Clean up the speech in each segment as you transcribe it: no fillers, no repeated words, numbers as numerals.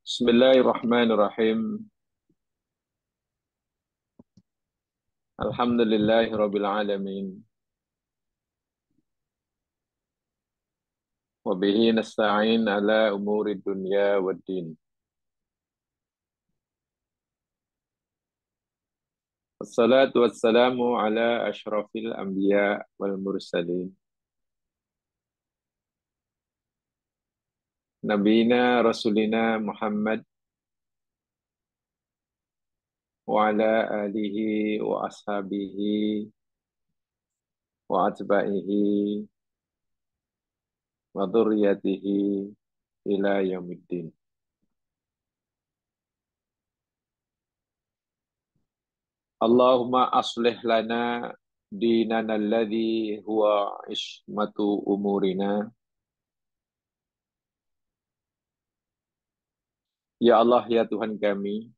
Bismillahirrahmanirrahim. Alhamdulillahirabbil alamin. Wa bihi nasta'in ala umuri dunya waddin. Wassalatu wassalamu ala asyrafil anbiya wal mursalin. Nabiyina rasulina Muhammad wa ala alihi wa ashabihi wa atba'ihi wa dzurriyyatihi ila yaumiddin. Allahumma aslih lana dinana alladhi huwa ismatu umurina. Ya Allah, ya Tuhan kami,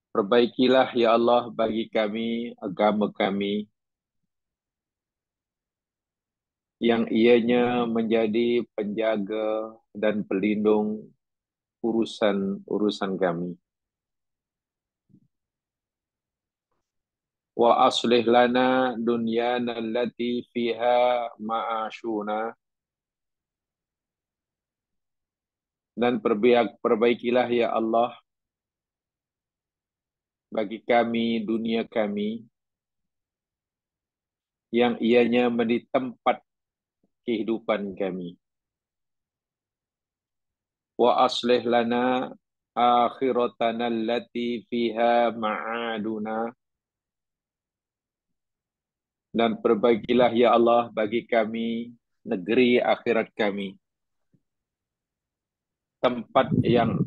perbaikilah ya Allah bagi kami agama kami yang ianya menjadi penjaga dan pelindung urusan-urusan kami. Wa aslih lana dunyana allati fiha ma'ashuna, dan perbaikilah ya Allah bagi kami dunia kami yang ianya menjadi tempat kehidupan kami. Wa aslih lana akhiratana allati fiha ma'aduna, dan perbaikilah ya Allah bagi kami negeri akhirat kami, tempat yang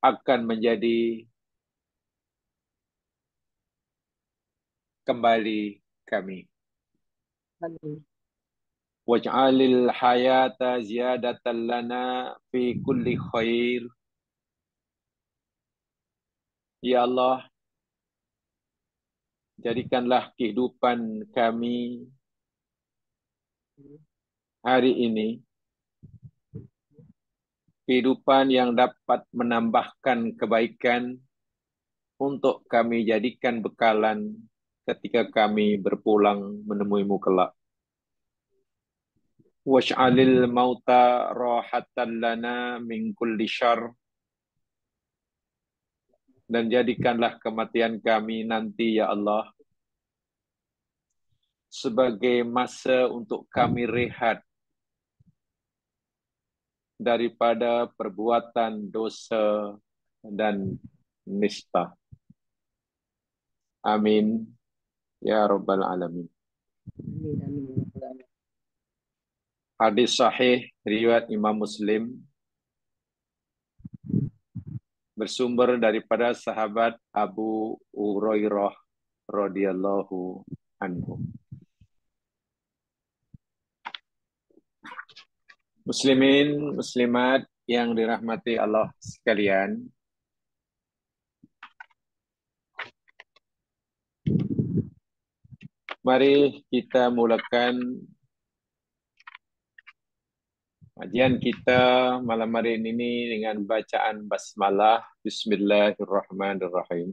akan menjadi kembali kami. Amin. Waj'alil hayata ziyadatan lana fi kulli khair. Ya Allah, jadikanlah kehidupan kami hari ini kehidupan yang dapat menambahkan kebaikan untuk kami jadikan bekalan ketika kami berpulang menemuimu kelak. Waj'alil mauta rahatan lana min kulli syarr, dan jadikanlah kematian kami nanti ya Allah sebagai masa untuk kami rehat daripada perbuatan dosa dan nista. Amin ya rabbal alamin. Amin. Amin. Ya Rabbal Alamin. Hadis sahih riwayat Imam Muslim bersumber daripada sahabat Abu Hurairah radhiyallahu anhu. Muslimin, muslimat yang dirahmati Allah sekalian, mari kita mulakan kajian kita malam hari ini dengan bacaan basmalah. Bismillahirrahmanirrahim.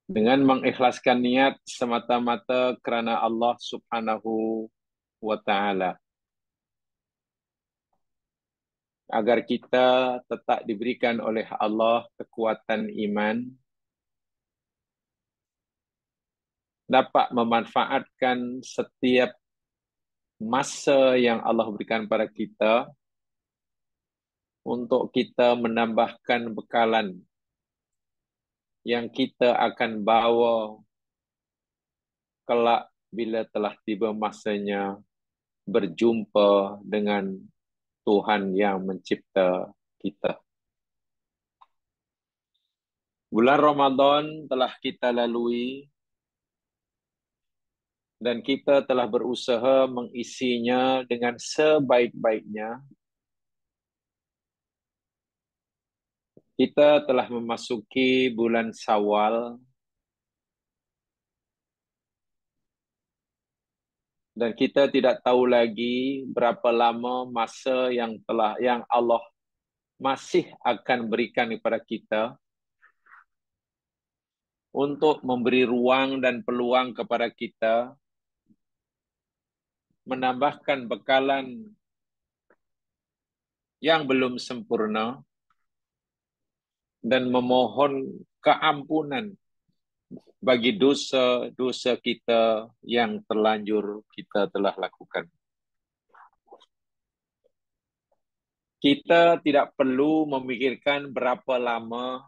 Dengan mengikhlaskan niat semata-mata kerana Allah Subhanahu wa Ta'ala, agar kita tetap diberikan oleh Allah kekuatan iman, dapat memanfaatkan setiap masa yang Allah berikan pada kita untuk kita menambahkan bekalan yang kita akan bawa kelak bila telah tiba masanya berjumpa dengan Tuhan yang mencipta kita. Bulan Ramadan telah kita lalui dan kita telah berusaha mengisinya dengan sebaik-baiknya. Kita telah memasuki bulan Syawal, Dan kita tidak tahu lagi berapa lama masa yang Allah masih akan berikan kepada kita untuk memberi ruang dan peluang kepada kita menambahkan bekalan yang belum sempurna dan memohon keampunan bagi dosa-dosa kita yang terlanjur kita telah lakukan. Kita tidak perlu memikirkan berapa lama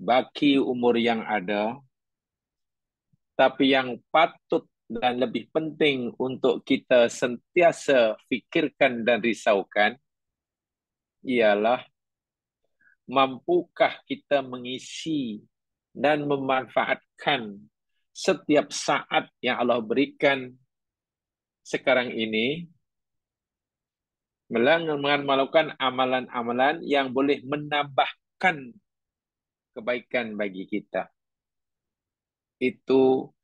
baki umur yang ada, tapi yang patut dan lebih penting untuk kita sentiasa fikirkan dan risaukan ialah mampukah kita mengisi dan memanfaatkan setiap saat yang Allah berikan sekarang ini melakukan amalan-amalan yang boleh menambahkan kebaikan bagi kita. Itu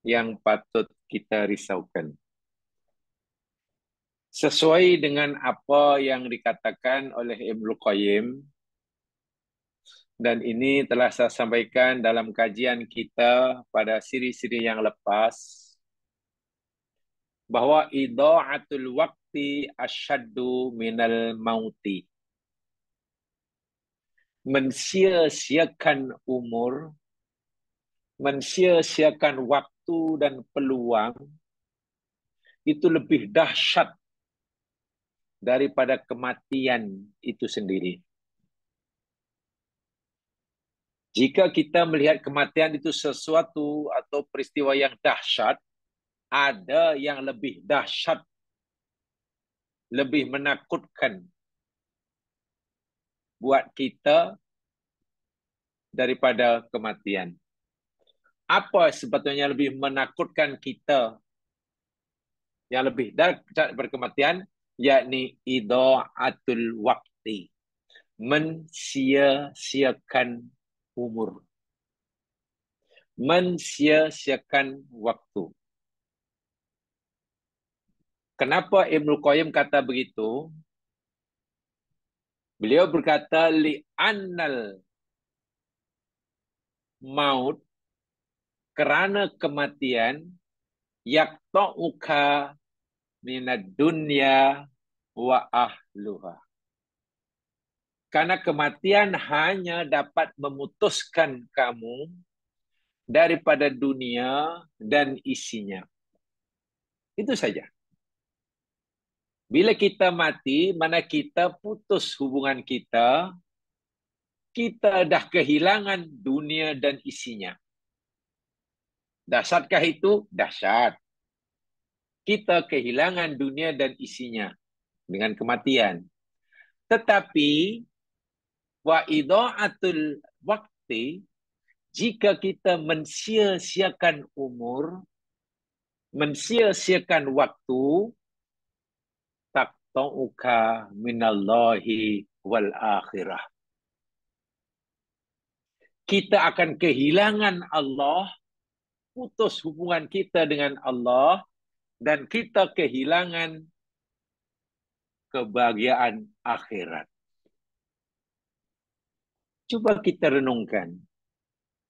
yang patut kita risaukan. Sesuai dengan apa yang dikatakan oleh Ibnu Qayyim, dan ini telah saya sampaikan dalam kajian kita pada siri-siri yang lepas, bahwa idha'atul waqti asyaddu minal mauti. Mensia-siakan umur, mensia-siakan waktu dan peluang, itu lebih dahsyat daripada kematian itu sendiri. Jika kita melihat kematian itu sesuatu atau peristiwa yang dahsyat, ada yang lebih dahsyat, lebih menakutkan buat kita daripada kematian. Apa sebetulnya lebih menakutkan kita yang lebih dahsyat daripada kematian? Yakni idha'atul waqti. Mensia-siakan umur. Mensia-siakan waktu. Kenapa Ibnu Qayyim kata begitu? Beliau berkata, li'annal maut, kerana kematian, yaqta'uka minad dunya wa ahluha. Karena kematian hanya dapat memutuskan kamu daripada dunia dan isinya. Itu saja. Bila kita mati, mana kita putus hubungan kita, kita dah kehilangan dunia dan isinya. Dahsyatkah itu? Dahsyat. Kita kehilangan dunia dan isinya dengan kematian. Tetapi wa idha'atul waqti, jika kita mensia-siakan umur, mensia-siakan waktu, taqta'uka minallahi wal akhirah. Kita akan kehilangan Allah, putus hubungan kita dengan Allah, dan kita kehilangan kebahagiaan akhirat. Cuba kita renungkan,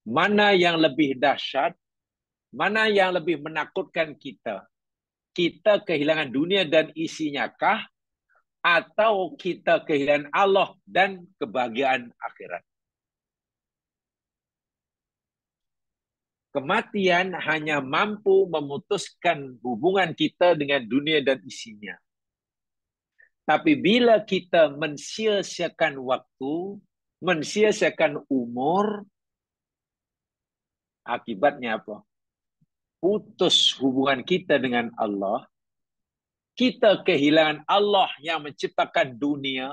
mana yang lebih dahsyat, mana yang lebih menakutkan kita? Kita kehilangan dunia dan isinya kah? Atau kita kehilangan Allah dan kebahagiaan akhirat? Kematian hanya mampu memutuskan hubungan kita dengan dunia dan isinya. Tapi bila kita mensia-siakan waktu, mensia-siakan umur, akibatnya apa? Putus hubungan kita dengan Allah. Kita kehilangan Allah yang menciptakan dunia,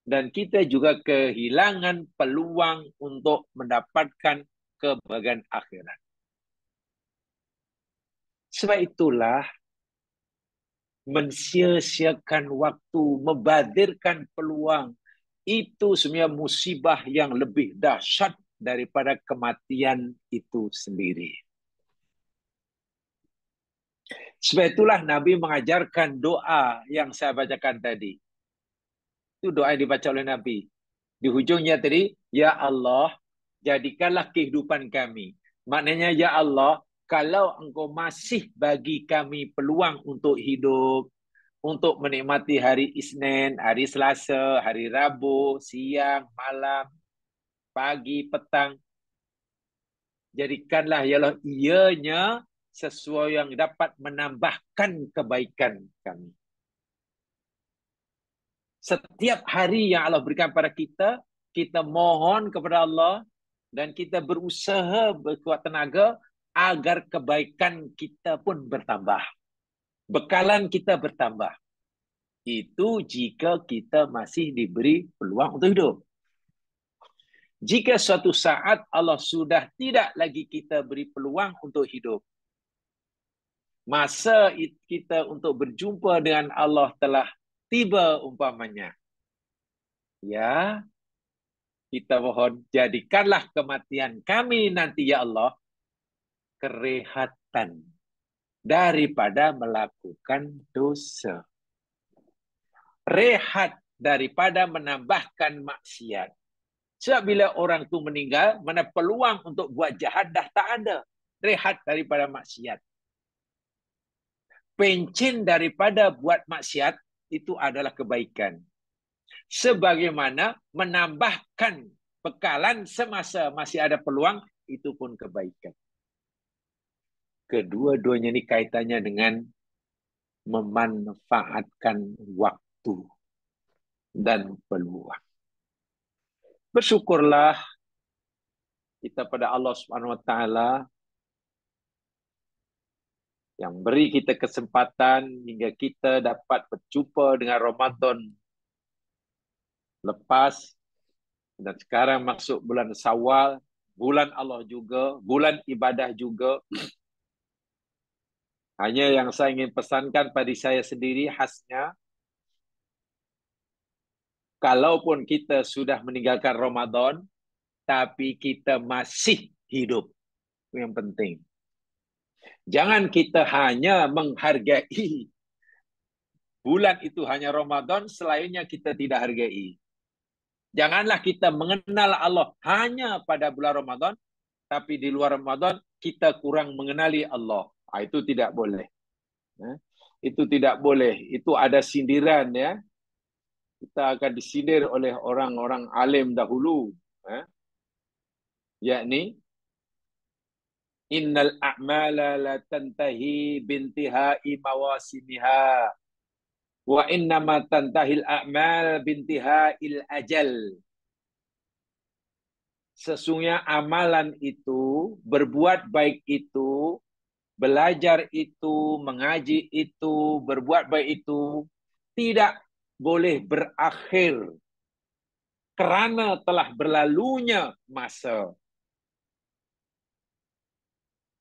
dan kita juga kehilangan peluang untuk mendapatkan kebahagiaan akhirat. Sebab itulah mensia-siakan waktu, membadirkan peluang, itu sebenarnya musibah yang lebih dahsyat daripada kematian itu sendiri. Sebab itulah Nabi mengajarkan doa yang saya bacakan tadi. Itu doa yang dibaca oleh Nabi. Di hujungnya tadi, Ya Allah, jadikanlah kehidupan kami. Maknanya, Ya Allah, kalau engkau masih bagi kami peluang untuk hidup, untuk menikmati hari Isnin, hari Selasa, hari Rabu, siang, malam, pagi, petang, jadikanlah ya Allah ianya sesuatu yang dapat menambahkan kebaikan kami. Setiap hari yang Allah berikan pada kita, kita mohon kepada Allah dan kita berusaha berkuat tenaga agar kebaikan kita pun bertambah. Bekalan kita bertambah. Itu jika kita masih diberi peluang untuk hidup. Jika suatu saat Allah sudah tidak lagi kita beri peluang untuk hidup, masa kita untuk berjumpa dengan Allah telah tiba umpamanya. Ya, kita mohon jadikanlah kematian kami nanti ya Allah kerehatan daripada melakukan dosa. Rehat daripada menambahkan maksiat. Sebab bila orang tu meninggal, mana peluang untuk buat jahat dah tak ada. Rehat daripada maksiat. Pencen daripada buat maksiat itu adalah kebaikan. Sebagaimana menambahkan bekalan semasa masih ada peluang, itu pun kebaikan. Kedua-duanya ini kaitannya dengan memanfaatkan waktu dan peluang. Bersyukurlah kita pada Allah Subhanahu Wa Taala yang beri kita kesempatan hingga kita dapat berjumpa dengan Ramadan lepas dan sekarang masuk bulan Syawal, bulan Allah juga, bulan ibadah juga. Hanya yang saya ingin pesankan pada saya sendiri khasnya, kalaupun kita sudah meninggalkan Ramadan, tapi kita masih hidup. Itu yang penting. Jangan kita hanya menghargai bulan itu hanya Ramadan, selainnya kita tidak hargai. Janganlah kita mengenal Allah hanya pada bulan Ramadan, tapi di luar Ramadan kita kurang mengenali Allah. Itu tidak boleh. Itu tidak boleh. Itu ada sindiran ya. Kita akan disindir oleh orang-orang alim dahulu. Yakni, Innal a'mala la tantahi bintihai mawasimiha. Wa innama tantahil a'mal bintihail ajal. Sesungguhnya amalan itu, berbuat baik itu, belajar itu, mengaji itu, berbuat baik itu, tidak boleh berakhir kerana telah berlalunya masa.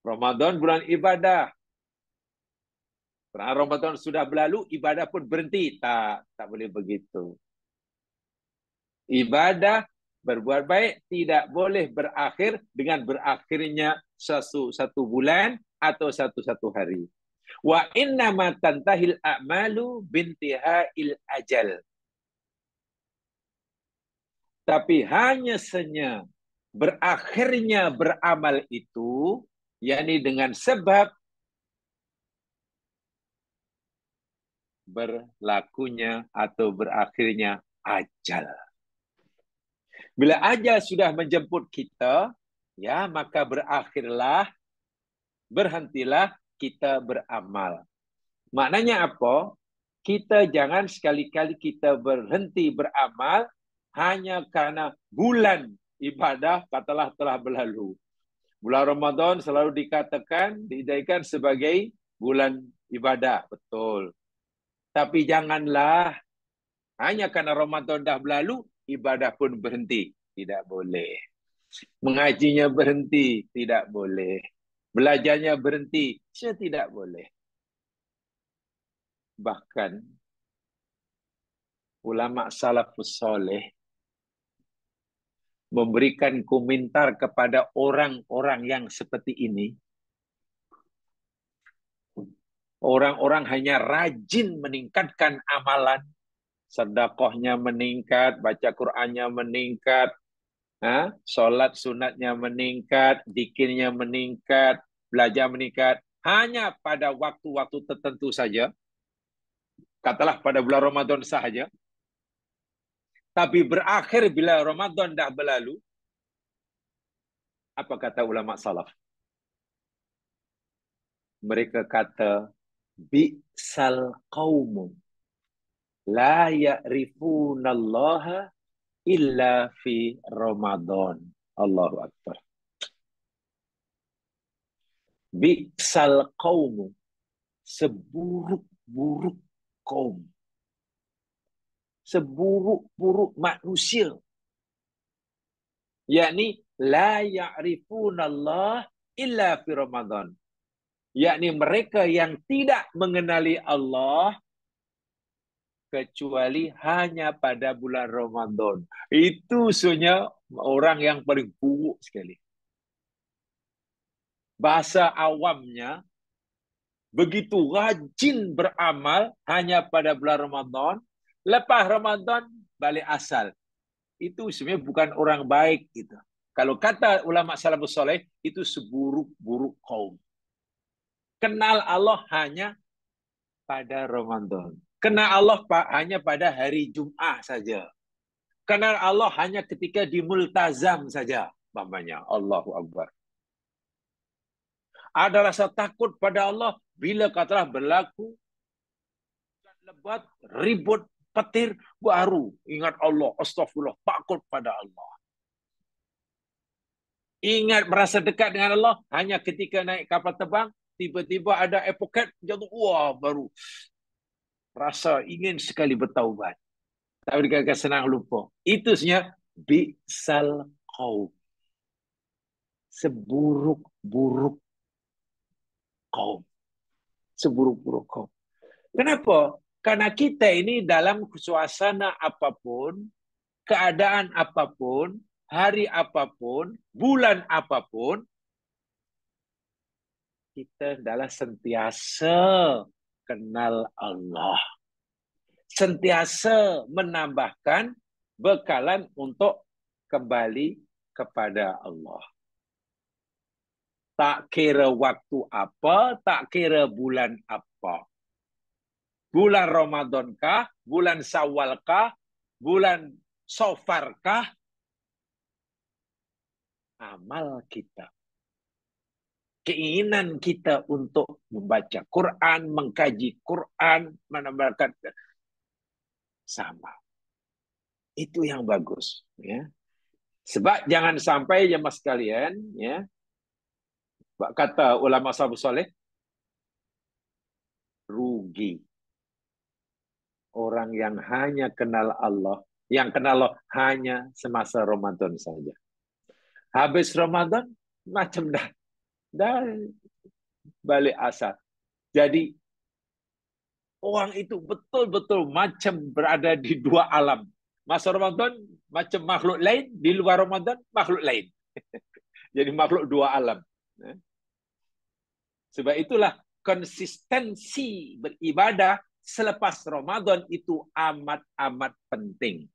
Ramadan bulan ibadah. Kerana Ramadan sudah berlalu, ibadah pun berhenti. Tak boleh begitu. Ibadah, berbuat baik tidak boleh berakhir dengan berakhirnya satu bulan atau satu hari. Wa innama tantahil a'malu bintihail ajal. Tapi hanya saja berakhirnya beramal itu, yakni dengan sebab berlakunya atau berakhirnya ajal. Bila ajal sudah menjemput kita, ya maka berakhirlah, berhentilah kita beramal. Maknanya apa? Kita jangan sekali-kali kita berhenti beramal hanya karena bulan ibadah katalah telah berlalu. Bulan Ramadan selalu dijadikan sebagai bulan ibadah, betul. Tapi janganlah hanya karena Ramadan dah berlalu, ibadah pun berhenti. Tidak boleh. Mengajinya berhenti. Tidak boleh. Belajarnya berhenti. Tidak boleh. Bahkan, ulama salafus soleh memberikan komentar kepada orang-orang yang seperti ini. Orang-orang hanya rajin meningkatkan amalan, sedekahnya meningkat, baca Qur'annya meningkat, sholat sunatnya meningkat, zikirnya meningkat, belajar meningkat. Hanya pada waktu-waktu tertentu saja, katalah pada bulan Ramadan sahaja, tapi berakhir bila Ramadan dah berlalu, apa kata ulama salaf? Mereka kata, bi'sal qawmu la ya'rifunallaha illa fi Ramadan. Allahu Akbar. Bi'sal qawmu, seburuk-buruk kaum. Seburuk-buruk manusia. Yakni, la ya'rifunallah illa fi Ramadan. Yakni mereka yang tidak mengenali Allah kecuali hanya pada bulan Ramadan. Itu sebenarnya orang yang paling buruk sekali. Bahasa awamnya, begitu rajin beramal hanya pada bulan Ramadan, lepas Ramadan balik asal. Itu sebenarnya bukan orang baik gitu. Kalau kata ulama salafus soleh, itu seburuk-buruk kaum. Kenal Allah hanya pada Ramadan. Kenal Allah hanya pada hari Jumat saja. Kenal Allah hanya ketika di multazam saja. Mamanya Allahu Akbar. Ada rasa takut pada Allah bila katalah berlaku lebat, ribut, petir, baru ingat Allah, astagfirullah, takut pada Allah. Ingat merasa dekat dengan Allah hanya ketika naik kapal terbang, tiba-tiba ada epoket jatuh, wah baru rasa ingin sekali bertaubat. Tapi dikatakan senang lupa. Itu sebenarnya bi'sal qaum. Seburuk-buruk kaum. Seburuk-buruk kaum. Kenapa? Karena kita ini dalam suasana apapun, keadaan apapun, hari apapun, bulan apapun, kita adalah sentiasa kenal Allah. Sentiasa menambahkan bekalan untuk kembali kepada Allah. Tak kira waktu apa, tak kira bulan apa. Bulan Ramadan kah, bulan Syawal kah, bulan Safar kah, amal kita, keinginan kita untuk membaca Quran, mengkaji Quran, menambahkan sama. Itu yang bagus, ya. Sebab jangan sampai jemaah sekalian, ya. Kata ulama salafus saleh, rugi orang yang hanya kenal Allah, yang kenal Allah hanya semasa Ramadan saja. Habis Ramadan macam dah balik asal. Jadi orang itu betul-betul macam berada di dua alam. Masa Ramadan macam makhluk lain, di luar Ramadan makhluk lain. Jadi makhluk dua alam. Sebab itulah konsistensi beribadah selepas Ramadan itu amat-amat penting.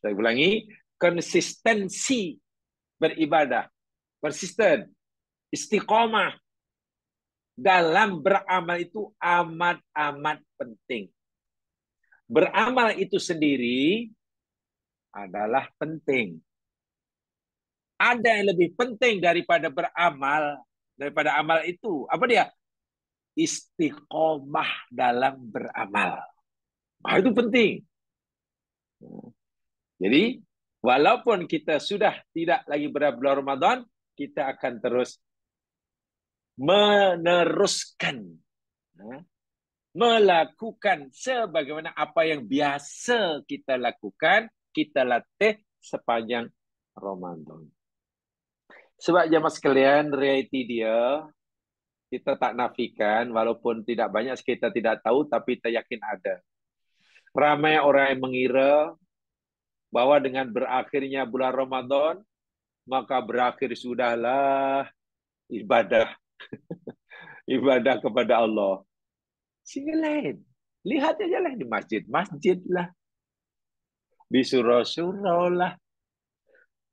Saya ulangi, konsistensi beribadah, persisten, istiqomah dalam beramal itu amat-amat penting. Beramal itu sendiri adalah penting. Ada yang lebih penting daripada beramal, daripada amal itu. Apa dia? Istiqomah dalam beramal. Nah, itu penting. Jadi, walaupun kita sudah tidak lagi berada bulan Ramadan, kita akan terus meneruskan, melakukan sebagaimana apa yang biasa kita lakukan, kita latih sepanjang Ramadan. Sebab jemaah sekalian, realiti dia, kita tak nafikan, walaupun tidak banyak kita tidak tahu, tapi kita yakin ada. Ramai orang yang mengira bahwa dengan berakhirnya bulan Ramadan, maka berakhir sudahlah ibadah. ibadah kepada Allah. Sehingga lain. Lihat aja lah di masjid-masjid lah. Di surau-surau lah.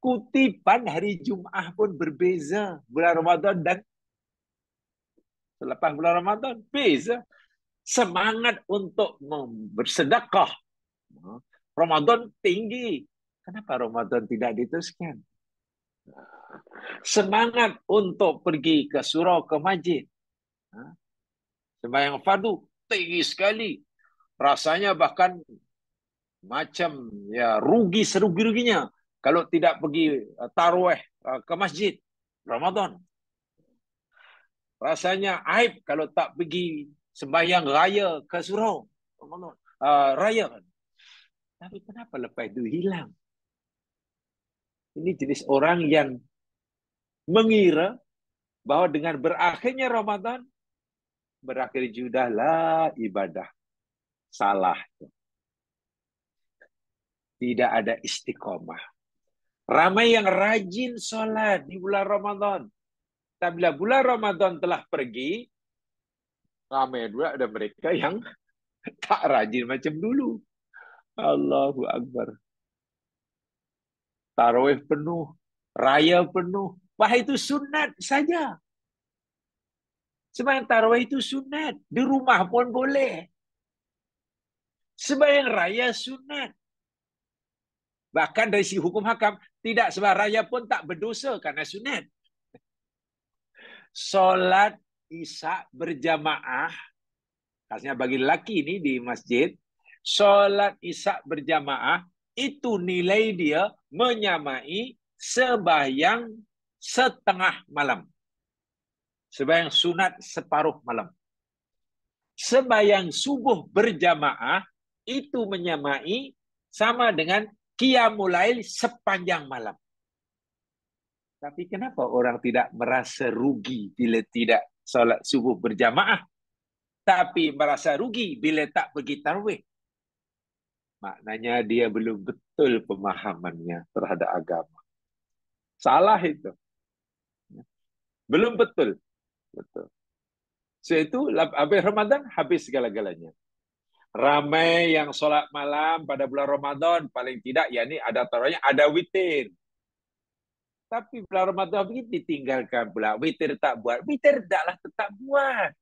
Kutipan hari Jum'ah pun berbeza. Bulan Ramadan dan selepas bulan Ramadan. Beza. Semangat untuk bersedekah. Ramadan tinggi. Kenapa Ramadan tidak diteruskan? Semangat untuk pergi ke surau, ke masjid. Sembahyang fardu tinggi sekali. Rasanya bahkan macam ya rugi serugi-ruginya kalau tidak pergi tarawih ke masjid Ramadan. Rasanya aib kalau tak pergi sembahyang raya ke surau Ramadan. Raya kan. Tapi kenapa lepas itu hilang? Ini jenis orang yang mengira bahwa dengan berakhirnya Ramadan berakhir judahlah ibadah. Salah. Tidak ada istiqomah. Ramai yang rajin sholat di bulan Ramadan. Tapi bila bulan Ramadan telah pergi, ramai juga ada mereka yang tak rajin macam dulu. Allahu Akbar. Tarawih penuh, raya penuh. Wah, itu sunat saja. Sembahyang tarawih itu sunat. Di rumah pun boleh. Sembahyang raya sunat. Bahkan dari si hukum hakam, tidak sembahyang raya pun tak berdosa karena sunat. Solat Isya berjamaah, khasnya bagi lelaki ini di masjid, solat Isya berjamaah, itu nilai dia menyamai sembahyang setengah malam. Sembahyang sunat separuh malam. Sembahyang subuh berjamaah, itu menyamai sama dengan qiyamul lail sepanjang malam. Tapi kenapa orang tidak merasa rugi bila tidak solat subuh berjamaah, tapi merasa rugi bila tak pergi tarawih? Maknanya dia belum betul pemahamannya terhadap agama. Salah itu. Belum betul. Betul. So itu habis Ramadan, habis segala-galanya. Ramai yang solat malam pada bulan Ramadan, paling tidak, yakni ada tarawihnya, ada witir. Tapi bulan Ramadan begini ditinggalkan pula. Witir tak buat. Witir taklah tetap buat.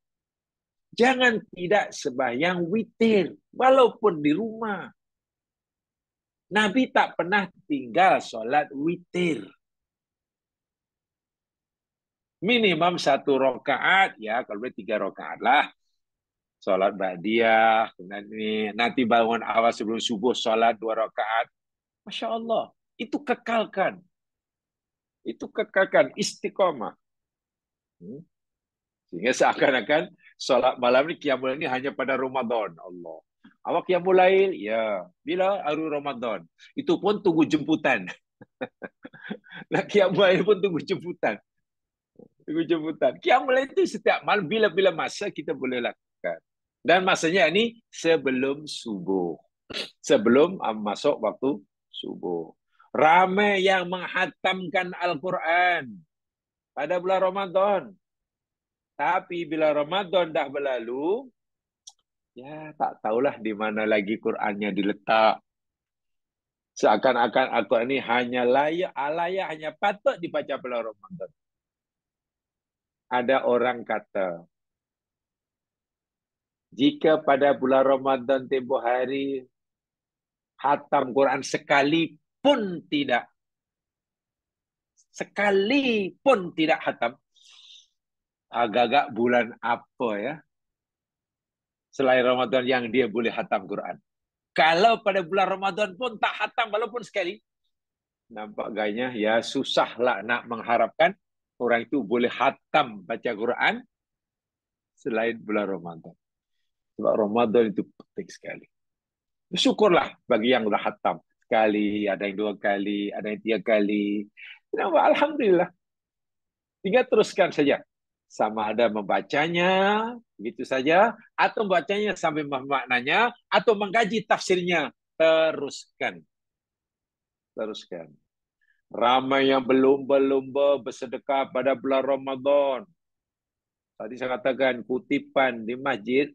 Jangan tidak sembahyang witir. Walaupun di rumah. Nabi tak pernah tinggal solat witir. Minimum 1 rakaat. Ya, kalau boleh 3 rakaat lah. Solat ba'diyah. Nanti bangun awal sebelum subuh solat 2 rakaat. Masya Allah. Itu kekalkan. Itu kekalkan istiqomah. Sehingga seakan-akan solat malam ni, qiyamul ini hanya pada Ramadan. Allah. Awak qiyamul lail? Ya. Bila? Hari Ramadan. Itu pun tunggu jemputan. Nak qiyamul lail pun tunggu jemputan. Tunggu jemputan. Qiyamul lail itu setiap malam, bila-bila masa kita boleh lakukan. Dan masanya ini sebelum subuh. Sebelum masuk waktu subuh. Ramai yang menghatamkan Al-Quran pada bulan Ramadan. Tapi bila Ramadan dah berlalu, ya tak tahulah di mana lagi Qurannya diletak. Seakan-akan Al-Quran ini hanya layak hanya patut dibaca bulan Ramadan. Ada orang kata, jika pada bulan Ramadan tempoh hari khatam Quran sekalipun tidak khatam, agak-agak bulan apa ya selain Ramadan yang dia boleh khatam Quran? Kalau pada bulan Ramadan pun tak khatam walaupun sekali, nampak gayanya ya susahlah nak mengharapkan orang itu boleh khatam baca Quran selain bulan Ramadan. Sebab Ramadan itu penting sekali. Bersyukurlah bagi yang sudah khatam. Sekali, ada yang 2 kali, ada yang 3 kali. Alhamdulillah. Tinggal teruskan saja. Sama ada membacanya, begitu saja, atau membacanya sambil memaknanya, atau mengkaji tafsirnya. Teruskan. Teruskan. Ramai yang berlumba-lumba bersedekah pada bulan Ramadan. Tadi saya katakan kutipan di masjid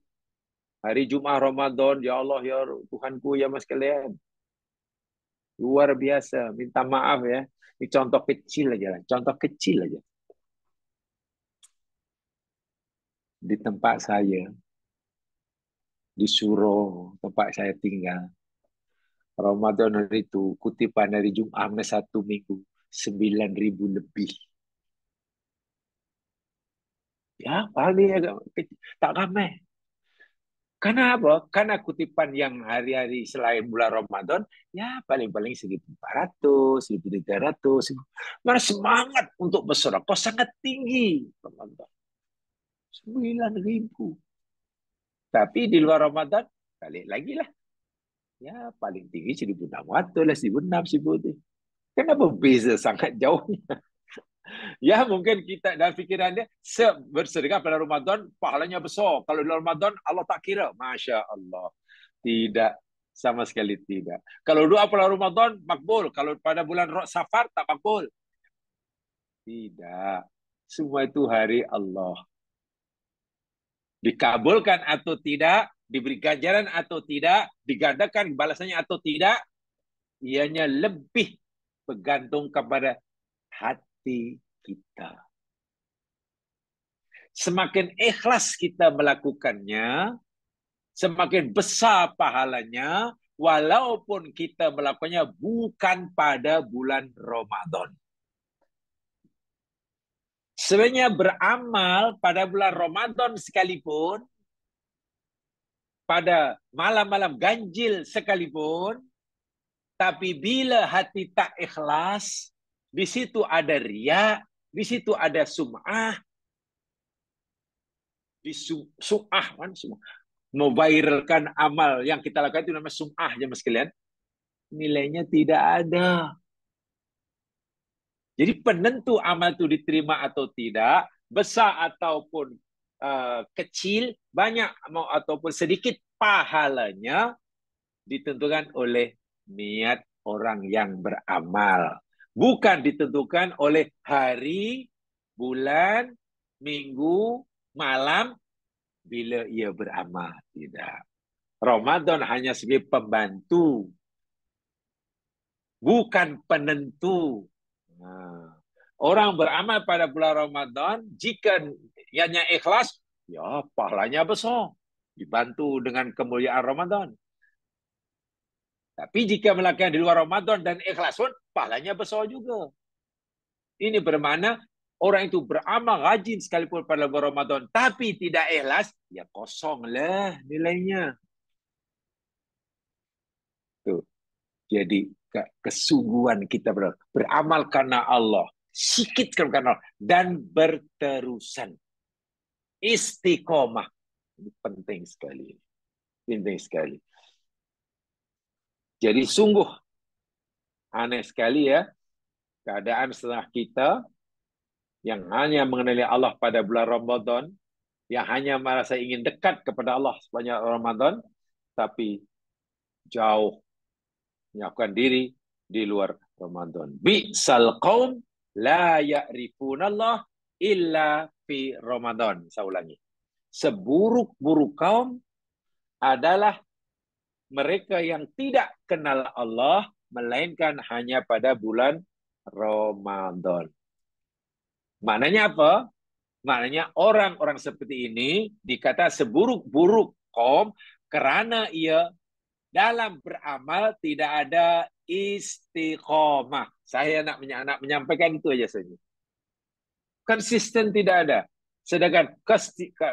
hari Jumat Ramadan, ya Allah ya Tuhanku ya Mas kalian. Luar biasa. Minta maaf ya. Ini contoh kecil aja lah. Contoh kecil aja. Di tempat saya, di Suro, tempat saya tinggal. Ramadan itu kutipan dari Jumat satu minggu 9.000 lebih. Ya, paling agak kecil. Tak ramai. Karena apa? Karena kutipan yang hari-hari selain bulan Ramadan, ya paling-paling 1.400, 1.300. Mana semangat untuk bersedekah sangat tinggi. Ramadan. 9.000. Tapi di luar Ramadan, balik lagi lah. Ya, paling tinggi 1.600 lah, 1.600, 1.000. Kenapa beza sangat jauhnya? Ya, mungkin kita dalam fikiran dia, bersedekah pada Ramadan, pahalanya besar. Kalau di luar Ramadan, Allah tak kira. Masya Allah. Tidak, sama sekali tidak. Kalau doa pada Ramadan, makbul. Kalau pada bulan Safar, tak makbul. Tidak. Semua itu hari Allah. Dikabulkan atau tidak, diberi ganjaran atau tidak, digandakan balasannya atau tidak, ianya lebih bergantung kepada hati kita. Semakin ikhlas kita melakukannya, semakin besar pahalanya, walaupun kita melakukannya bukan pada bulan Ramadan. Sebenarnya beramal pada bulan Ramadan sekalipun, pada malam-malam ganjil sekalipun, tapi bila hati tak ikhlas, di situ ada riya, di situ ada sum'ah, di sum'ah kan, memviralkan amal yang kita lakukan itu namanya sum'ah ya mas kalian. Nilainya tidak ada. Jadi penentu amal itu diterima atau tidak, besar ataupun kecil, banyak ataupun sedikit pahalanya ditentukan oleh niat orang yang beramal. Bukan ditentukan oleh hari, bulan, minggu, malam, bila ia beramal. Tidak. Ramadan hanya sebagai pembantu, bukan penentu. Nah, orang beramal pada bulan Ramadan, jika ianya ikhlas, ya pahalanya besar. Dibantu dengan kemuliaan Ramadan. Tapi jika melakukan di luar Ramadan dan ikhlas pun, pahalanya besar juga. Ini bermakna orang itu beramal rajin sekalipun pada bulan Ramadan, tapi tidak ikhlas, ya kosonglah nilainya. Tuh. Jadi kesungguhan kita beramal karena Allah, sikitkan karena Allah, dan berterusan. Istiqomah. Ini penting sekali. Penting sekali. Jadi sungguh aneh sekali ya, keadaan setengah kita yang hanya mengenali Allah pada bulan Ramadan, yang hanya merasa ingin dekat kepada Allah sepanjang Ramadan, tapi jauh menyiapkan diri di luar Ramadan. Bi'sal qaum la ya'rifunallah illa fi Ramadan. Saya ulangi. Seburuk-buruk kaum adalah mereka yang tidak kenal Allah melainkan hanya pada bulan Ramadan. Maknanya apa? Maknanya orang-orang seperti ini dikata seburuk-buruk kaum kerana ia dalam beramal tidak ada istiqomah. Saya nak menyampaikan itu aja saja. Konsisten tidak ada. Sedangkan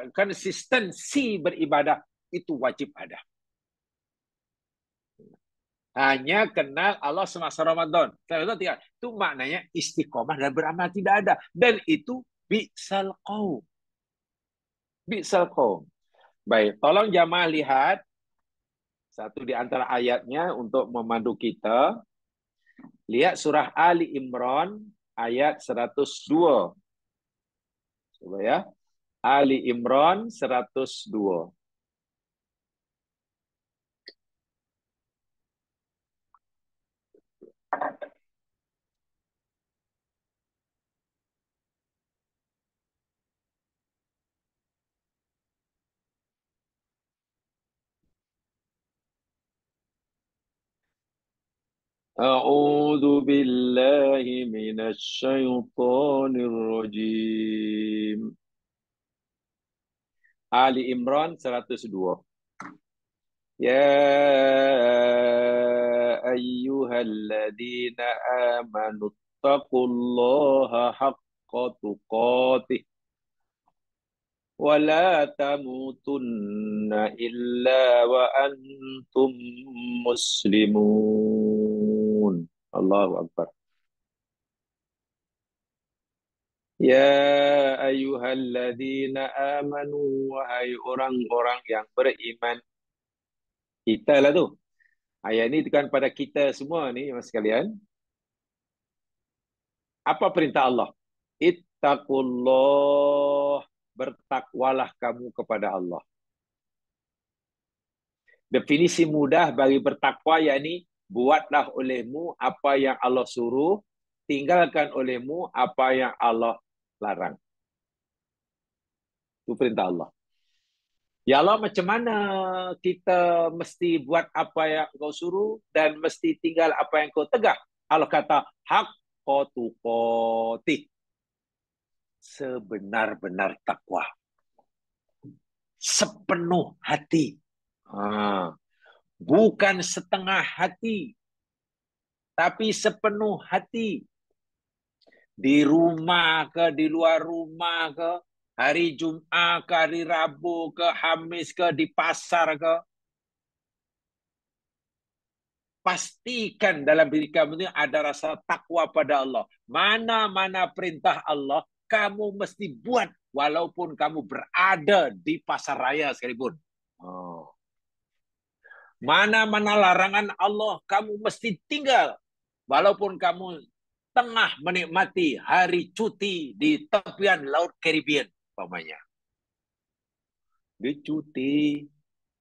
konsistensi beribadah itu wajib ada. Hanya kenal Allah semasa Ramadan. Itu maknanya istiqomah dan beramal tidak ada. Dan itu bi'sal qaum. Bi'sal qaum. Baik, tolong jamaah lihat satu di antara ayatnya untuk memandu kita. Lihat surah Ali Imran ayat 102. Coba ya. Ali Imran 102. A'udzu billahi minasy syaithanir rajim. Ali Imran 102. Ya ayyuhalladzina amanu taqullaha haqqa tuqatih wa la tamutunna illa wa antum muslimun. Allahu Akbar. Ya ayyuhalladzina amanu, wahai orang-orang yang beriman. Kita lah tu. Ayat ni kan pada kita semua ni, mas sekalian. Apa perintah Allah? Ittaqullah. Bertakwalah kamu kepada Allah. Definisi mudah bagi bertakwa, yakni buatlah olehmu apa yang Allah suruh, tinggalkan olehmu apa yang Allah larang. Itu perintah Allah. Ya Allah, macam mana kita mesti buat apa yang kau suruh dan mesti tinggal apa yang kau tegak? Allah kata, haqqa tuqatih. Sebenar-benar takwa. Sepenuh hati. Bukan setengah hati. Tapi sepenuh hati. Di rumah ke, di luar rumah ke, hari Jumaat ke, hari Rabu ke, Khamis ke, di pasar ke. Pastikan dalam diri kamu ini ada rasa takwa pada Allah. Mana-mana perintah Allah, kamu mesti buat walaupun kamu berada di pasar raya sekalipun. Mana-mana larangan Allah, kamu mesti tinggal walaupun kamu tengah menikmati hari cuti di tepian Laut Caribbean, umpamanya. Dia cuti,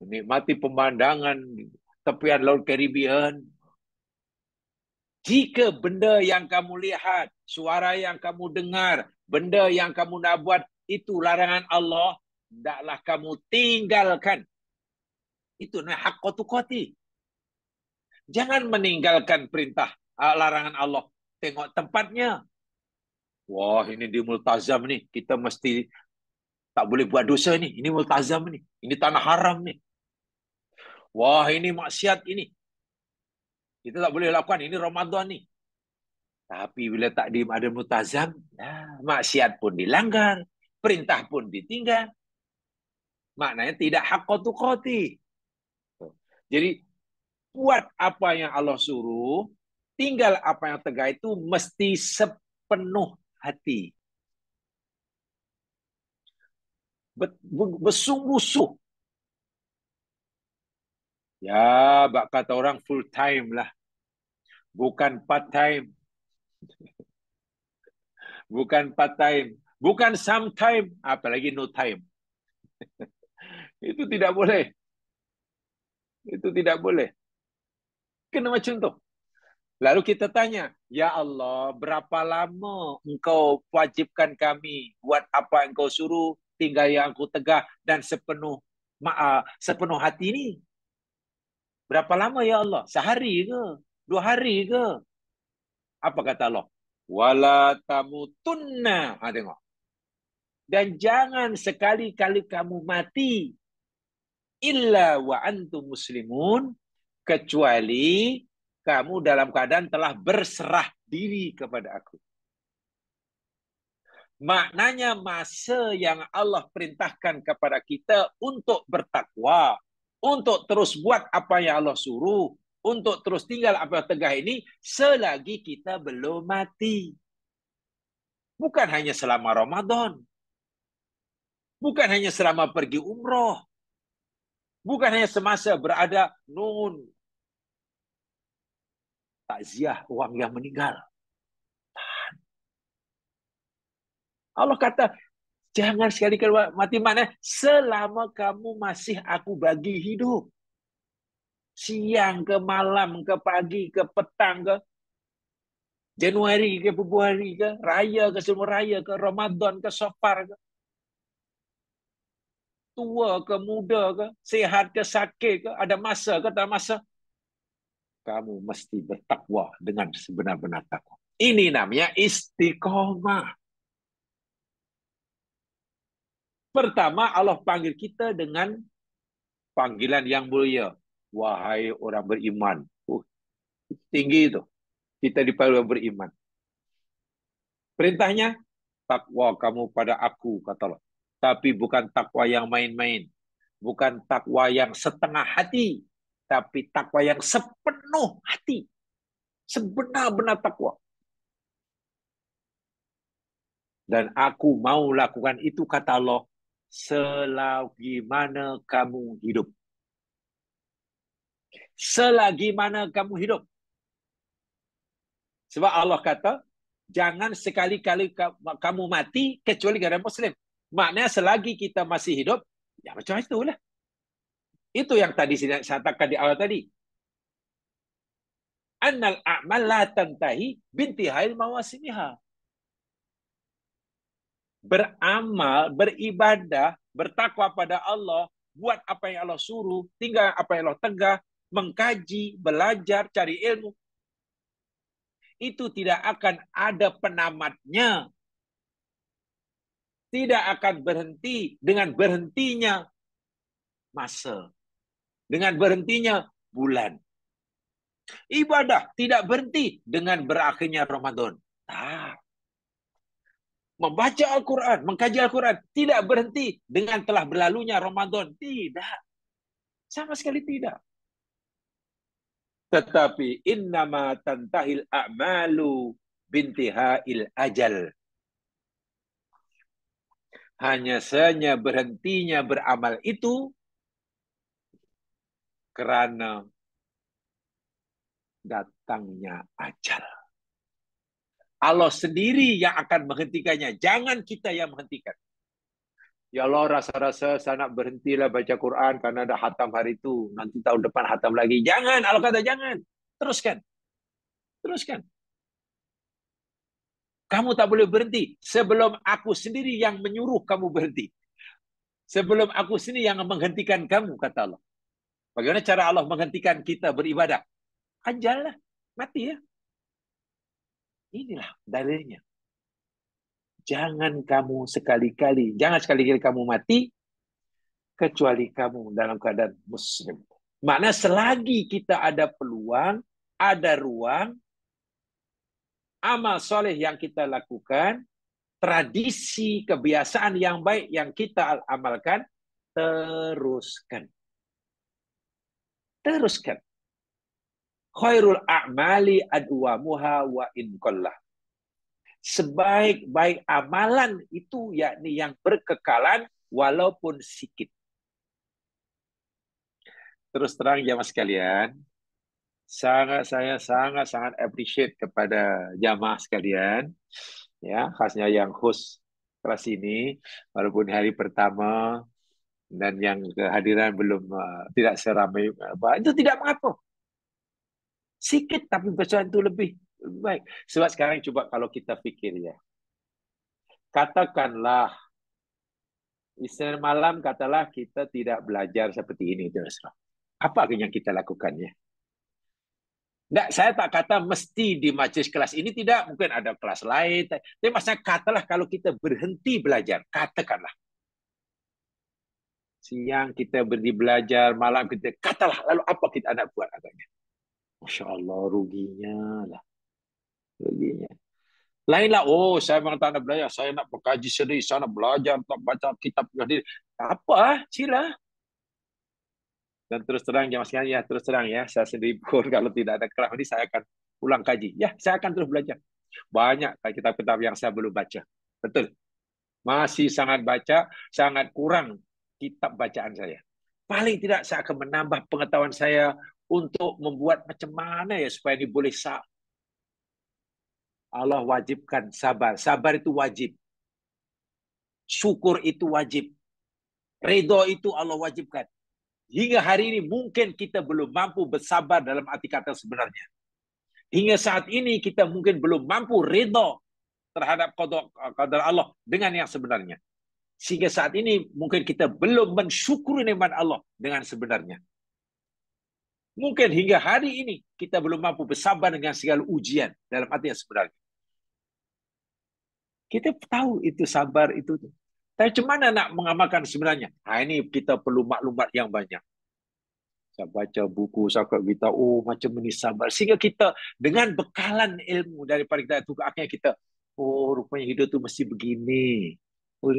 menikmati pemandangan tepian Laut Caribbean. Jika benda yang kamu lihat, suara yang kamu dengar, benda yang kamu nak buat, itu larangan Allah, hendaklah kamu tinggalkan. Itu namanya haqqa tuqatih. Jangan meninggalkan perintah larangan Allah. Tengok tempatnya. Wah, ini di multazam ni. Kita mesti tak boleh buat dosa ni. Ini multazam ni. Ini tanah haram ni. Wah, ini maksiat ini. Kita tak boleh lakukan. Ini Ramadan ni. Tapi bila tak ada multazam, maksiat pun dilanggar. Perintah pun ditinggal. Maknanya tidak haqqa tuqatih. Jadi, buat apa yang Allah suruh, tinggal apa yang tegak itu mesti sepenuh hati. Bersungguh-sungguh. Ya, bak kata orang full time lah. Bukan part time. Bukan part time. Bukan sometime. Apalagi no time. Itu tidak boleh. Itu tidak boleh. Kena macam tu. Lalu kita tanya, Ya Allah, berapa lama engkau wajibkan kami buat apa yang engkau suruh, tinggal yang engkau tegak dan sepenuh hati ini? Berapa lama ya Allah? Sehari ke? 2 hari ke? Apa kata Allah? Wala tamutunna. Tengok. Dan jangan sekali-kali kamu mati illa wa antum muslimun, kecuali kamu dalam keadaan telah berserah diri kepada aku. Maknanya masa yang Allah perintahkan kepada kita untuk bertakwa, untuk terus buat apa yang Allah suruh, untuk terus tinggal apa yang tegak ini, selagi kita belum mati. Bukan hanya selama Ramadan. Bukan hanya selama pergi umrah. Bukan hanya semasa berada nun takziah orang yang meninggal. Allah kata, jangan sekali-kali mati, mana selama kamu masih aku bagi hidup. Siang ke malam ke pagi ke petang ke, Januari ke Februari ke, raya ke semua raya ke, Ramadan ke Safar ke, tua ke muda ke, sehat ke sakit ke, ada masa ke tak masa. kamu mesti bertakwa dengan sebenar-benar takwa. Ini namanya istiqomah. Pertama, Allah panggil kita dengan panggilan yang mulia. Wahai orang beriman. Tinggi itu. Kita dipanggil beriman. Perintahnya, takwa kamu pada aku, kata Allah. Tapi bukan takwa yang main-main. Bukan takwa yang setengah hati. Tapi takwa yang sepenuh hati. Sebenar-benar takwa. Dan aku mau lakukan itu, kata Allah, selagi mana kamu hidup. Selagi mana kamu hidup. Sebab Allah kata, jangan sekali-kali kamu mati kecuali kerana Muslim. Maknanya selagi kita masih hidup, ya macam itulah. Itu yang tadi saya katakan di awal tadi. Annal a'mal la tantahi bintihail mawasimiha. Beramal, beribadah, bertakwa pada Allah, buat apa yang Allah suruh, tinggal apa yang Allah tegah, mengkaji, belajar, cari ilmu. Itu tidak akan ada penamatnya. Tidak akan berhenti dengan berhentinya masa. Dengan berhentinya bulan. Ibadah tidak berhenti dengan berakhirnya Ramadan. Membaca Al-Quran, mengkaji Al-Quran tidak berhenti dengan telah berlalunya Ramadan. Tidak. Sama sekali tidak. Tetapi innama tantahil a'malu bintihail ajal. Hanya saja berhentinya beramal itu kerana datangnya ajal. Allah sendiri yang akan menghentikannya. Jangan kita yang menghentikan. Ya Allah, rasa-rasa saya nak berhentilah baca Quran karena dah hatam hari itu. Nanti tahun depan hatam lagi. Jangan. Allah kata jangan. Teruskan. Teruskan. Kamu tak boleh berhenti sebelum aku sendiri yang menyuruh kamu berhenti. Sebelum aku sendiri yang menghentikan kamu, kata Allah. Bagaimana cara Allah menghentikan kita beribadah? Ajal lah. Mati ya. Inilah dalilnya. Jangan kamu sekali-kali, jangan sekali-kali kamu mati, kecuali kamu dalam keadaan Muslim. Makna selagi kita ada peluang, ada ruang, amal soleh yang kita lakukan, tradisi, kebiasaan yang baik yang kita amalkan, teruskan. Teruskan. Khairul a'mali adwamuha wa in qallah. Sebaik-baik amalan itu yakni yang berkekalan walaupun sikit. Terus terang jamaah sekalian, saya sangat appreciate kepada jamaah sekalian, ya, khasnya yang host kelas ini, walaupun hari pertama dan yang kehadiran belum tidak seramai, itu tidak mengapa. Sikit tapi persoalan itu lebih baik. Sebab sekarang coba kalau kita fikir ya, katakanlah Isnin malam katalah kita tidak belajar seperti ini terus. Apa yang kita lakukan ya? Nggak, saya tak kata mesti di majelis kelas ini tidak, mungkin ada kelas lain. Tapi maksudnya katalah kalau kita berhenti belajar, katakanlah. Siang kita berhenti belajar, malam kita katalah, lalu apa kita nak buat agaknya? Masya Allah, ruginya lah. Ruginya. Lainlah, oh saya memang tak nak belajar, saya nak berkaji sendiri, saya nak belajar, tak baca kitab sendiri. Apa? Sila. Dan terus terang jamaah sekalian, ya terus terang ya, saya sendiri pun kalau tidak ada kelas ini saya akan ulang kaji. Ya, saya akan terus belajar. Banyak kitab-kitab yang saya belum baca. Betul. Masih sangat baca, sangat kurang kitab bacaan saya. Paling tidak saya akan menambah pengetahuan saya untuk membuat macam mana ya supaya ini boleh sah. Allah wajibkan sabar. Sabar itu wajib. Syukur itu wajib. Ridho itu Allah wajibkan. Hingga hari ini mungkin kita belum mampu bersabar dalam arti kata sebenarnya. Hingga saat ini kita mungkin belum mampu ridho terhadap qadar Allah dengan yang sebenarnya. Sehingga saat ini mungkin kita belum mensyukuri nikmat Allah dengan sebenarnya. Mungkin hingga hari ini kita belum mampu bersabar dengan segala ujian dalam arti yang sebenarnya. Kita tahu itu sabar itu. Tapi macam mana nak mengamalkan sebenarnya? Ini kita perlu maklumat yang banyak. Saya baca buku, saya kita, oh macam ini sabar. Sehingga kita dengan bekalan ilmu daripada kita itu, akhirnya kita, oh rupanya hidup tu mesti begini. Oh,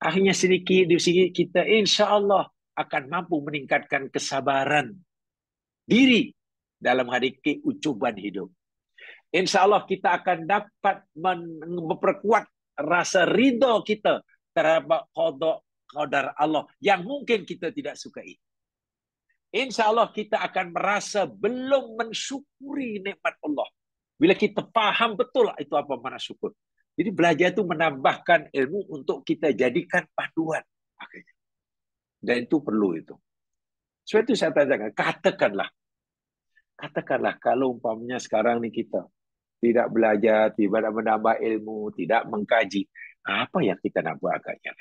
akhirnya sedikit demi sedikit kita insya Allah akan mampu meningkatkan kesabaran diri dalam menghadapi ucuban hidup. Insya Allah kita akan dapat memperkuat rasa ridho kita terhadap qadar Allah yang mungkin kita tidak sukai. Insya Allah kita akan merasa belum mensyukuri nikmat Allah. Bila kita faham betul itu apa makna syukur. Jadi belajar itu menambahkan ilmu untuk kita jadikan panduan. Dan itu perlu itu. Sebab itu saya tanyakan, katakanlah kalau umpamanya sekarang ni kita tidak belajar, tidak menambah ilmu, tidak mengkaji, apa yang kita nak buat agaknya?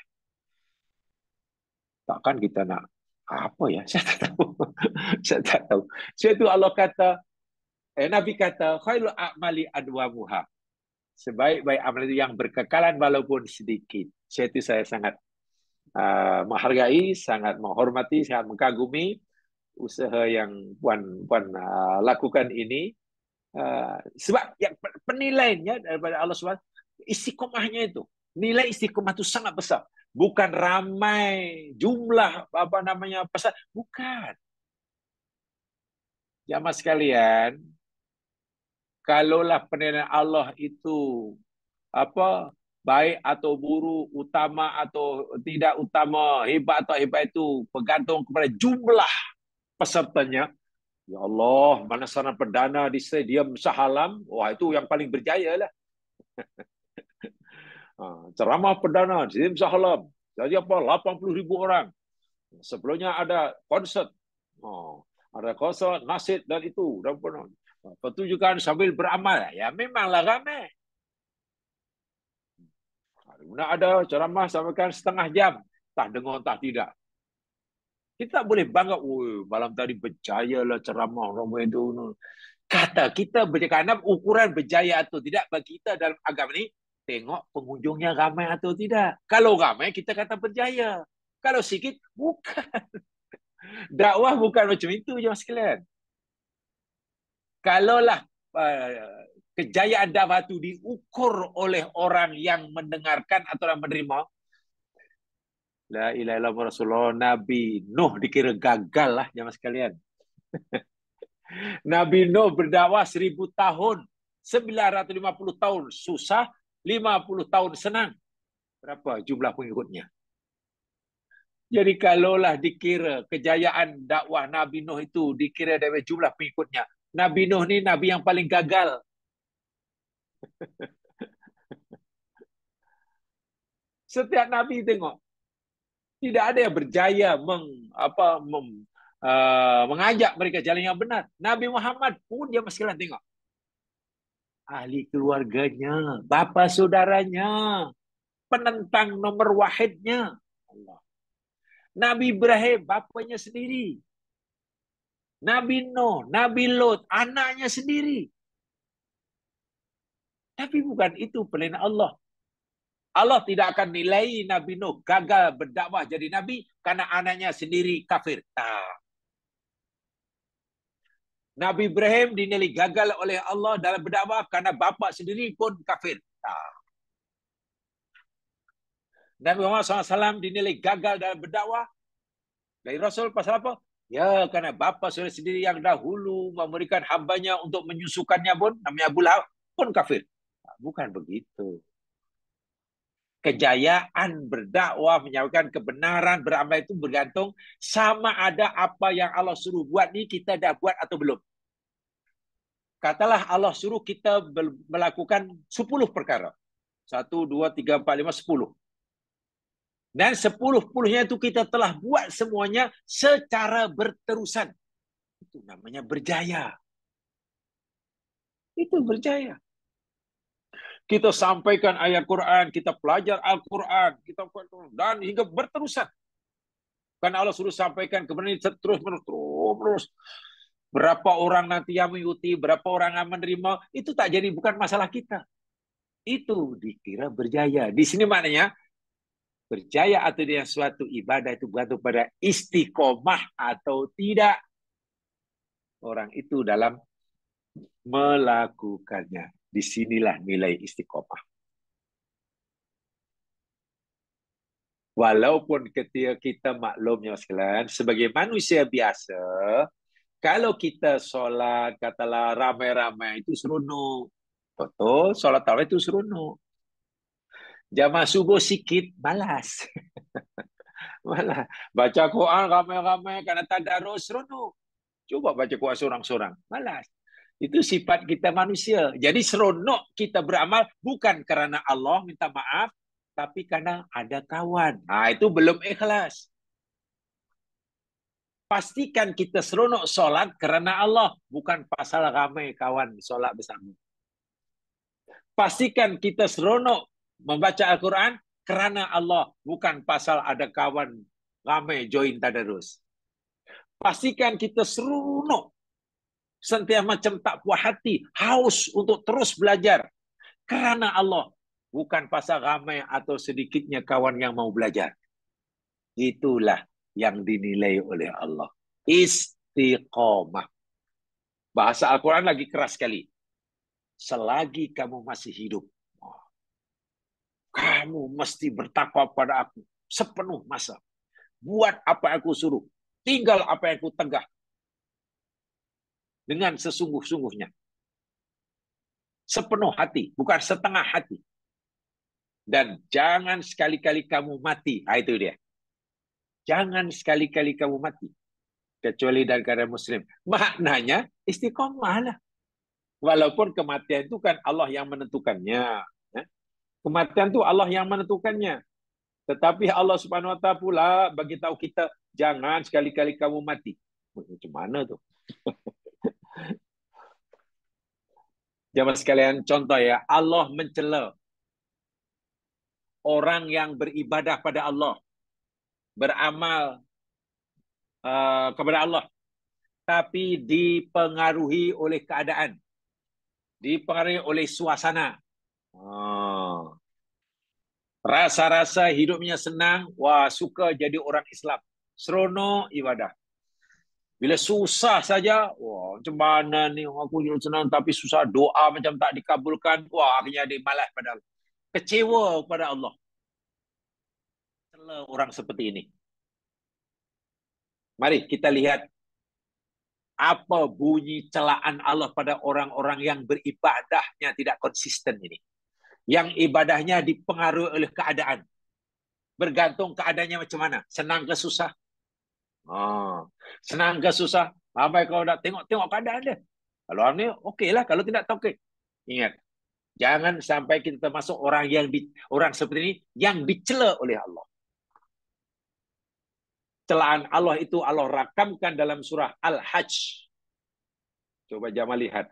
Takkan kita nak apa ya? Saya tak tahu. Saya tak tahu. Sebab itu Allah kata, Nabi kata, khairul a'mali adwamuha. Sebaik-baik amal itu yang berkekalan walaupun sedikit. Sebab itu saya sangat menghargai, sangat menghormati, sangat mengagumi usaha yang puan lakukan ini. Sebab yang penilaiannya daripada Allah SWT, istiqomahnya itu. Nilai istiqomah itu sangat besar. Bukan ramai jumlah pasal. Bukan. Jamaah sekalian, kalaulah penilaian Allah itu baik atau buruk, utama atau tidak utama, hebat atau hebat itu bergantung kepada jumlah pesertanya. Ya Allah, mana sana perdana di stadium Shah Alam, wah itu yang paling berjaya lah. Ceramah perdana di stadium Shah Alam, jadi apa? 80,000 orang. Sebelumnya ada konsert, ada konsert nasyid dan itu, dan pertunjukan sambil beramal. Ya memanglah ramai. Mana ada ceramah sampaikan setengah jam, tak dengar tak tidak. Kita tak boleh bangga, malam tadi berjaya lah ceramah ramai itu. Kata kita berjaya, ukuran berjaya atau tidak bagi kita dalam agama ini, tengok pengunjungnya ramai atau tidak. Kalau ramai, kita kata berjaya. Kalau sikit, bukan. Dakwah bukan macam itu je sekalian. Kalaulah kejayaan dakwah itu diukur oleh orang yang mendengarkan atau yang menerima, la ilaha illallah Rasulullah, Nabi Nuh dikira gagal lah jemaah sekalian. Nabi Nuh berdakwah 1000 tahun, 950 tahun susah, 50 tahun senang. Berapa jumlah pengikutnya? Jadi kalaulah dikira kejayaan dakwah Nabi Nuh itu dikira dari jumlah pengikutnya, Nabi Nuh ni Nabi yang paling gagal. Setiap Nabi tengok, tidak ada yang berjaya mengajak mereka jalan yang benar. Nabi Muhammad pun dia masih tengok. Ahli keluarganya, bapa saudaranya, penentang nomor wahidnya. Allah. Nabi Ibrahim, bapanya sendiri. Nabi Nuh, Nabi Lot, anaknya sendiri. Tapi bukan itu pilihan Allah. Allah tidak akan nilai Nabi Nuh gagal berdakwah jadi Nabi karena anaknya sendiri kafir. Tak. Nabi Ibrahim dinilai gagal oleh Allah dalam berdakwah karena bapa sendiri pun kafir. Tak. Nabi Muhammad SAW dinilai gagal dalam berdakwah dari Rasul pasal apa? Ya, karena bapa sendiri yang dahulu memberikan hambanya untuk menyusukannya pun, namanya Abu Lahab, pun kafir. Bukan begitu. Kejayaan berdakwah, menyampaikan kebenaran, beramal itu bergantung sama ada apa yang Allah suruh buat ni kita dah buat atau belum. Katalah Allah suruh kita melakukan 10 perkara. 1, 2, 3, 4, 5, 10. Dan 10-10-nya itu kita telah buat semuanya secara berterusan. Itu namanya berjaya. Itu berjaya. Kita sampaikan ayat Quran, kita pelajar Al-Quran, dan hingga berterusan. Karena Allah suruh sampaikan kebenaran terus-menerus. Berapa orang nanti yang mengikuti, berapa orang yang menerima, itu tak jadi, bukan masalah kita. Itu dikira berjaya. Di sini maknanya, berjaya atau dia suatu ibadah itu bergantung pada istiqomah atau tidak orang itu dalam melakukannya. Disinilah nilai istiqomah. Walaupun ketika kita maklumnya sekalian, sebagai manusia biasa, kalau kita solat, katalah ramai-ramai itu seronok. Betul, solat tarawih itu seronok. Jamaah subuh sikit, malas. Malah baca Quran ramai-ramai karena tadarus seronok. Coba baca Quran seorang-seorang, malas. Itu sifat kita manusia. Jadi seronok kita beramal bukan karena Allah minta maaf, tapi karena ada kawan. Nah, itu belum ikhlas. Pastikan kita seronok solat karena Allah, bukan pasal ramai kawan solat bersama. Pastikan kita seronok membaca Al-Quran kerana Allah, bukan pasal ada kawan ramai join tadarus. Pastikan kita seronok, sentiasa macam tak puas hati, haus untuk terus belajar kerana Allah, bukan pasal ramai atau sedikitnya kawan yang mau belajar. Itulah yang dinilai oleh Allah. Istiqomah. Bahasa Al-Quran lagi keras sekali. Selagi kamu masih hidup, kamu mesti bertakwa pada aku sepenuh masa. Buat apa yang aku suruh. Tinggal apa yang aku tegah. Dengan sesungguh-sungguhnya. Sepenuh hati, bukan setengah hati. Dan jangan sekali-kali kamu mati. Nah, itu dia. Jangan sekali-kali kamu mati. Kecuali dari keadaan muslim. Maknanya istiqomah lah. Walaupun kematian itu kan Allah yang menentukannya. Kematian itu Allah yang menentukannya. Tetapi Allah Subhanahu Wa Taala pula bagi tahu kita, jangan sekali-kali kamu mati. Macam mana tuh? Jamaah sekalian, contoh ya, Allah mencela orang yang beribadah pada Allah, beramal kepada Allah, tapi dipengaruhi oleh keadaan, dipengaruhi oleh suasana. Rasa-rasa hidupnya senang, wah suka jadi orang Islam, seronok ibadah. Bila susah saja, wah macam mana ni aku senang tapi susah, doa macam tak dikabulkan, wah akhirnya dia malas pada Allah. Kecewa kepada Allah. Celah orang seperti ini. Mari kita lihat apa bunyi celaan Allah pada orang-orang yang beribadahnya tidak konsisten ini. Yang ibadahnya dipengaruhi oleh keadaan. Bergantung keadaannya macam mana. Senang ke susah? Senang ke susah? Sampai kau dah tengok keadaan dia. Kalau ni okeylah, kalau tidak tak okey. Ingat, jangan sampai kita termasuk orang seperti ini yang dicela oleh Allah. Celaan Allah itu Allah rakamkan dalam surah Al-Hajj. Coba jamaah lihat.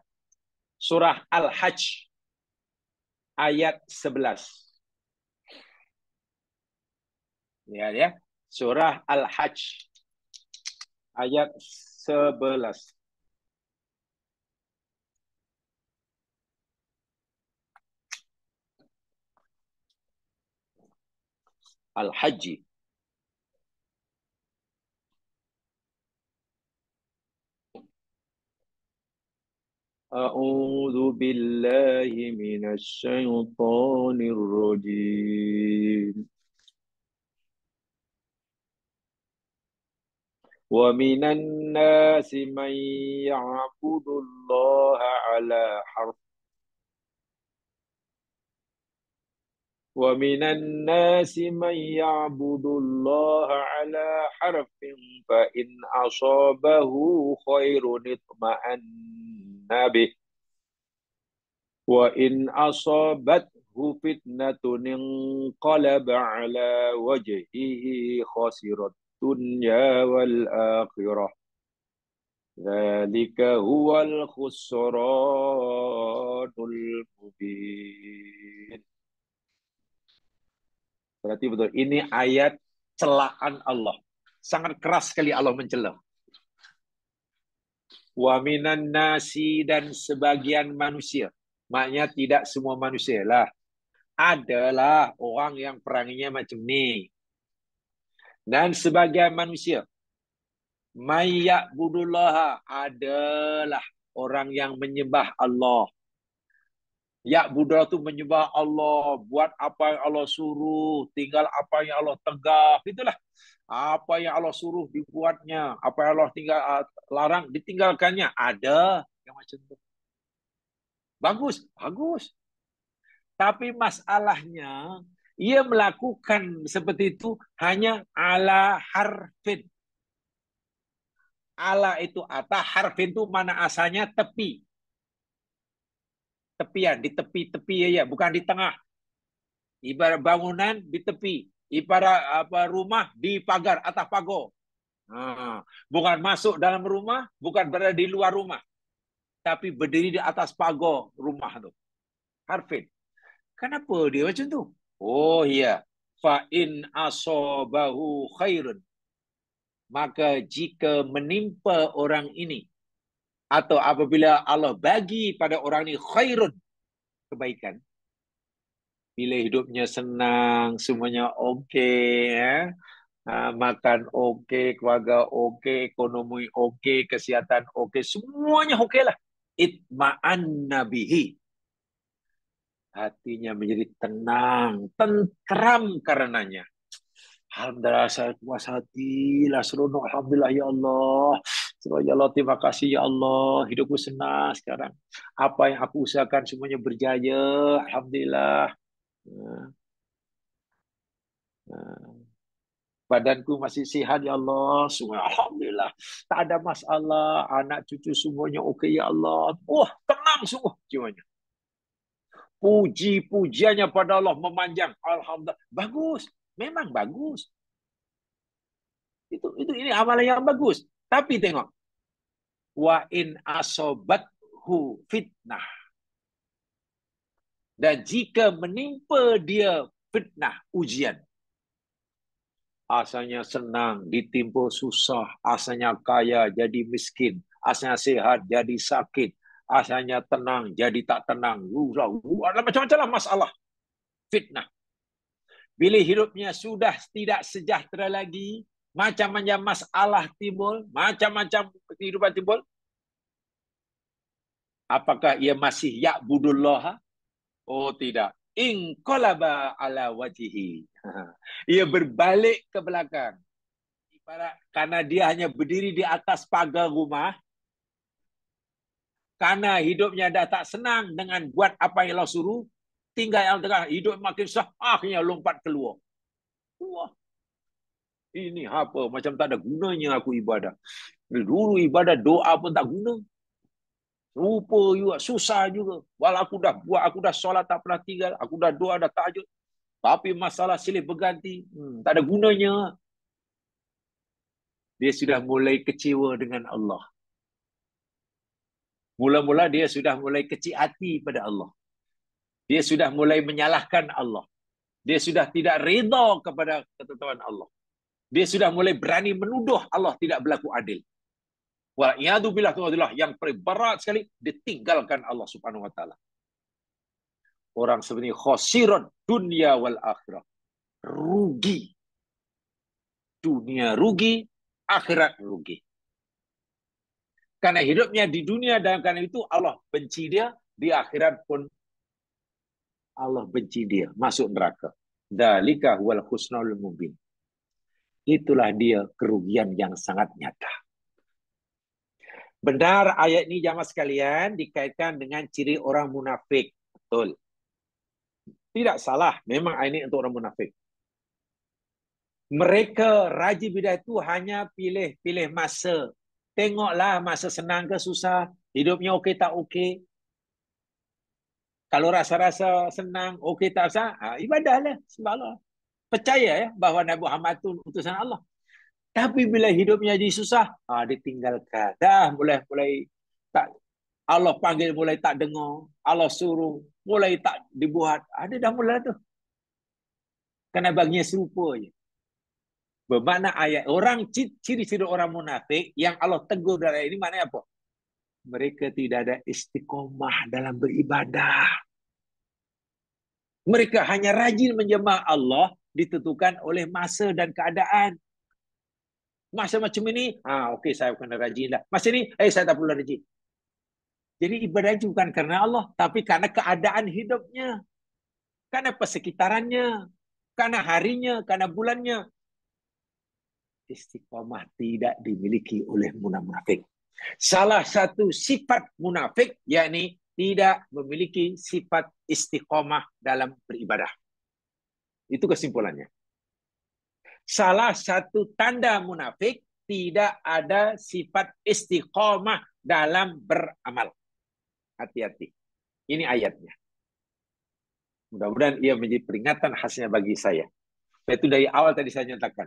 Surah Al-Hajj ayat 11. Lihat ya. Surah Al-Hajj ayat 11. Al-Hajj. A'udzu billahi minasy syaithanir rajim. Wa minan nasi man ya'budullaha ala harf. ومن الناس من يعبد الله على حرف فإن أصابه خير اطمأن به وإن أصابته فتنة انقلب على وجهه خسر الدنيا والآخرة ذلك هو الخسران المبين. Berarti betul. Ini ayat celaan Allah. Sangat keras sekali Allah mencela. Wa minan nasi, dan sebagian manusia. Maknanya tidak semua manusia lah. Adalah orang yang peranginya macam ni. Dan sebagian manusia. Mayyak budullaha, adalah orang yang menyembah Allah. Ya budaya tu menyembah Allah, buat apa yang Allah suruh, tinggal apa yang Allah tegak, itulah. Apa yang Allah suruh dibuatnya, apa yang Allah larang ditinggalkannya. Ada yang macam tu. Bagus, bagus. Tapi masalahnya, ia melakukan seperti itu hanya ala harfin. Ala itu atas, harfin itu mana asalnya tepi. Tepian, di tepi-tepi ya, bukan di tengah. Ibarat bangunan di tepi, ibarat apa rumah di pagar, atas pagar. Bukan masuk dalam rumah, bukan berada di luar rumah, tapi berdiri di atas pagar rumah tu. Harfin. Kenapa dia macam tu? Oh iya, fa in asabahu khairun. Maka jika menimpa orang ini, atau apabila Allah bagi pada orang ini khairun, kebaikan, bila hidupnya senang, semuanya okey, makan okey, keluarga okey, ekonomi okey, kesihatan okey, semuanya okey lah. Itma'anna bihi. Hatinya menjadi tenang, tentram karenanya. Alhamdulillah, saya puas hati lah, seronok. Alhamdulillah ya Allah. Ya Allah, terima kasih ya Allah. Hidupku senang sekarang. Apa yang aku usahakan semuanya berjaya. Alhamdulillah. Badanku masih sihat ya Allah. Semua alhamdulillah. Tak ada masalah. Anak cucu semuanya okey ya Allah. Wah, tenang semua jiwanya. Puji-pujiannya pada Allah memanjang. Alhamdulillah. Bagus. Memang bagus. Ini amalan yang bagus. Tapi tengok. Wa in asobathu fitnah. Dan jika menimpa dia fitnah, ujian. Asalnya senang, ditimpa susah. Asalnya kaya, jadi miskin. Asalnya sehat, jadi sakit. Asalnya tenang, jadi tak tenang. Ada macam-macam lah masalah. Fitnah. Bila hidupnya sudah tidak sejahtera lagi, macam-macam masalah timbul, macam-macam kehidupan timbul. Apakah ia masih ya'budullah? Oh tidak. Inqalaba ala wajihi. Ia berbalik ke belakang. Karena dia hanya berdiri di atas pagar rumah. Karena hidupnya dah tak senang dengan buat apa yang Allah suruh. Tinggal yang tengah, hidup makin susah, akhirnya lompat keluar. Wah, ini apa? Macam tak ada gunanya aku ibadah. Dulu ibadah doa pun tak guna. Rupa juga, susah juga. Walau aku dah buat, aku dah solat tak pernah tinggal, aku dah doa, dah tahajud. Tapi masalah silih berganti, tak ada gunanya. Dia sudah mulai kecewa dengan Allah. Mula-mula dia sudah mulai kecil hati pada Allah. Dia sudah mulai menyalahkan Allah. Dia sudah tidak redha kepada ketetapan Allah. Dia sudah mulai berani menuduh Allah tidak berlaku adil. Wa'iyadu billah, yang paling berat sekali, ditinggalkan Allah subhanahu wa ta'ala. Orang sebenarnya khosiran dunia wal akhirah. Rugi. Dunia rugi, akhirat rugi. Karena hidupnya di dunia dan karena itu Allah benci dia, di akhirat pun Allah benci dia, masuk neraka. Dzalika huwal khusnul mubin. Itulah dia kerugian yang sangat nyata. Benar ayat ini jamaah sekalian dikaitkan dengan ciri orang munafik. Betul. Tidak salah, memang ayat ini untuk orang munafik. Mereka rajin bidah itu hanya pilih masa. Tengoklah masa senang ke susah, hidupnya okey tak okey. Kalau rasa-rasa senang, okey tak rasa, ibadahlah sebab Allah. Percaya ya bahawa Nabi Muhammad itu utusan Allah. Tapi bila hidupnya jadi susah, ditinggalkan. Dah mulai tak, Allah panggil mulai tak dengar, Allah suruh mulai tak dibuat. Ada dah mula tu. Kerana baginya serupa je. Bermakna ayat orang ciri-ciri orang munafik yang Allah tegur dari ayat ini maknanya apa? Mereka tidak ada istiqomah dalam beribadah. Mereka hanya rajin menyembah Allah ditentukan oleh masa dan keadaan. Masa macam ini, okey saya kena rajin lah. Masa ini, saya tak perlu rajin. Jadi ibadah itu bukan karena Allah, tapi karena keadaan hidupnya. Karena persekitarannya. Karena harinya, karena bulannya. Istiqomah tidak dimiliki oleh munafik. Salah satu sifat munafik, yakni tidak memiliki sifat istiqomah dalam beribadah. Itu kesimpulannya. Salah satu tanda munafik, tidak ada sifat istiqomah dalam beramal. Hati-hati. Ini ayatnya. Mudah-mudahan ia menjadi peringatan khasnya bagi saya. Itu dari awal tadi saya nyatakan.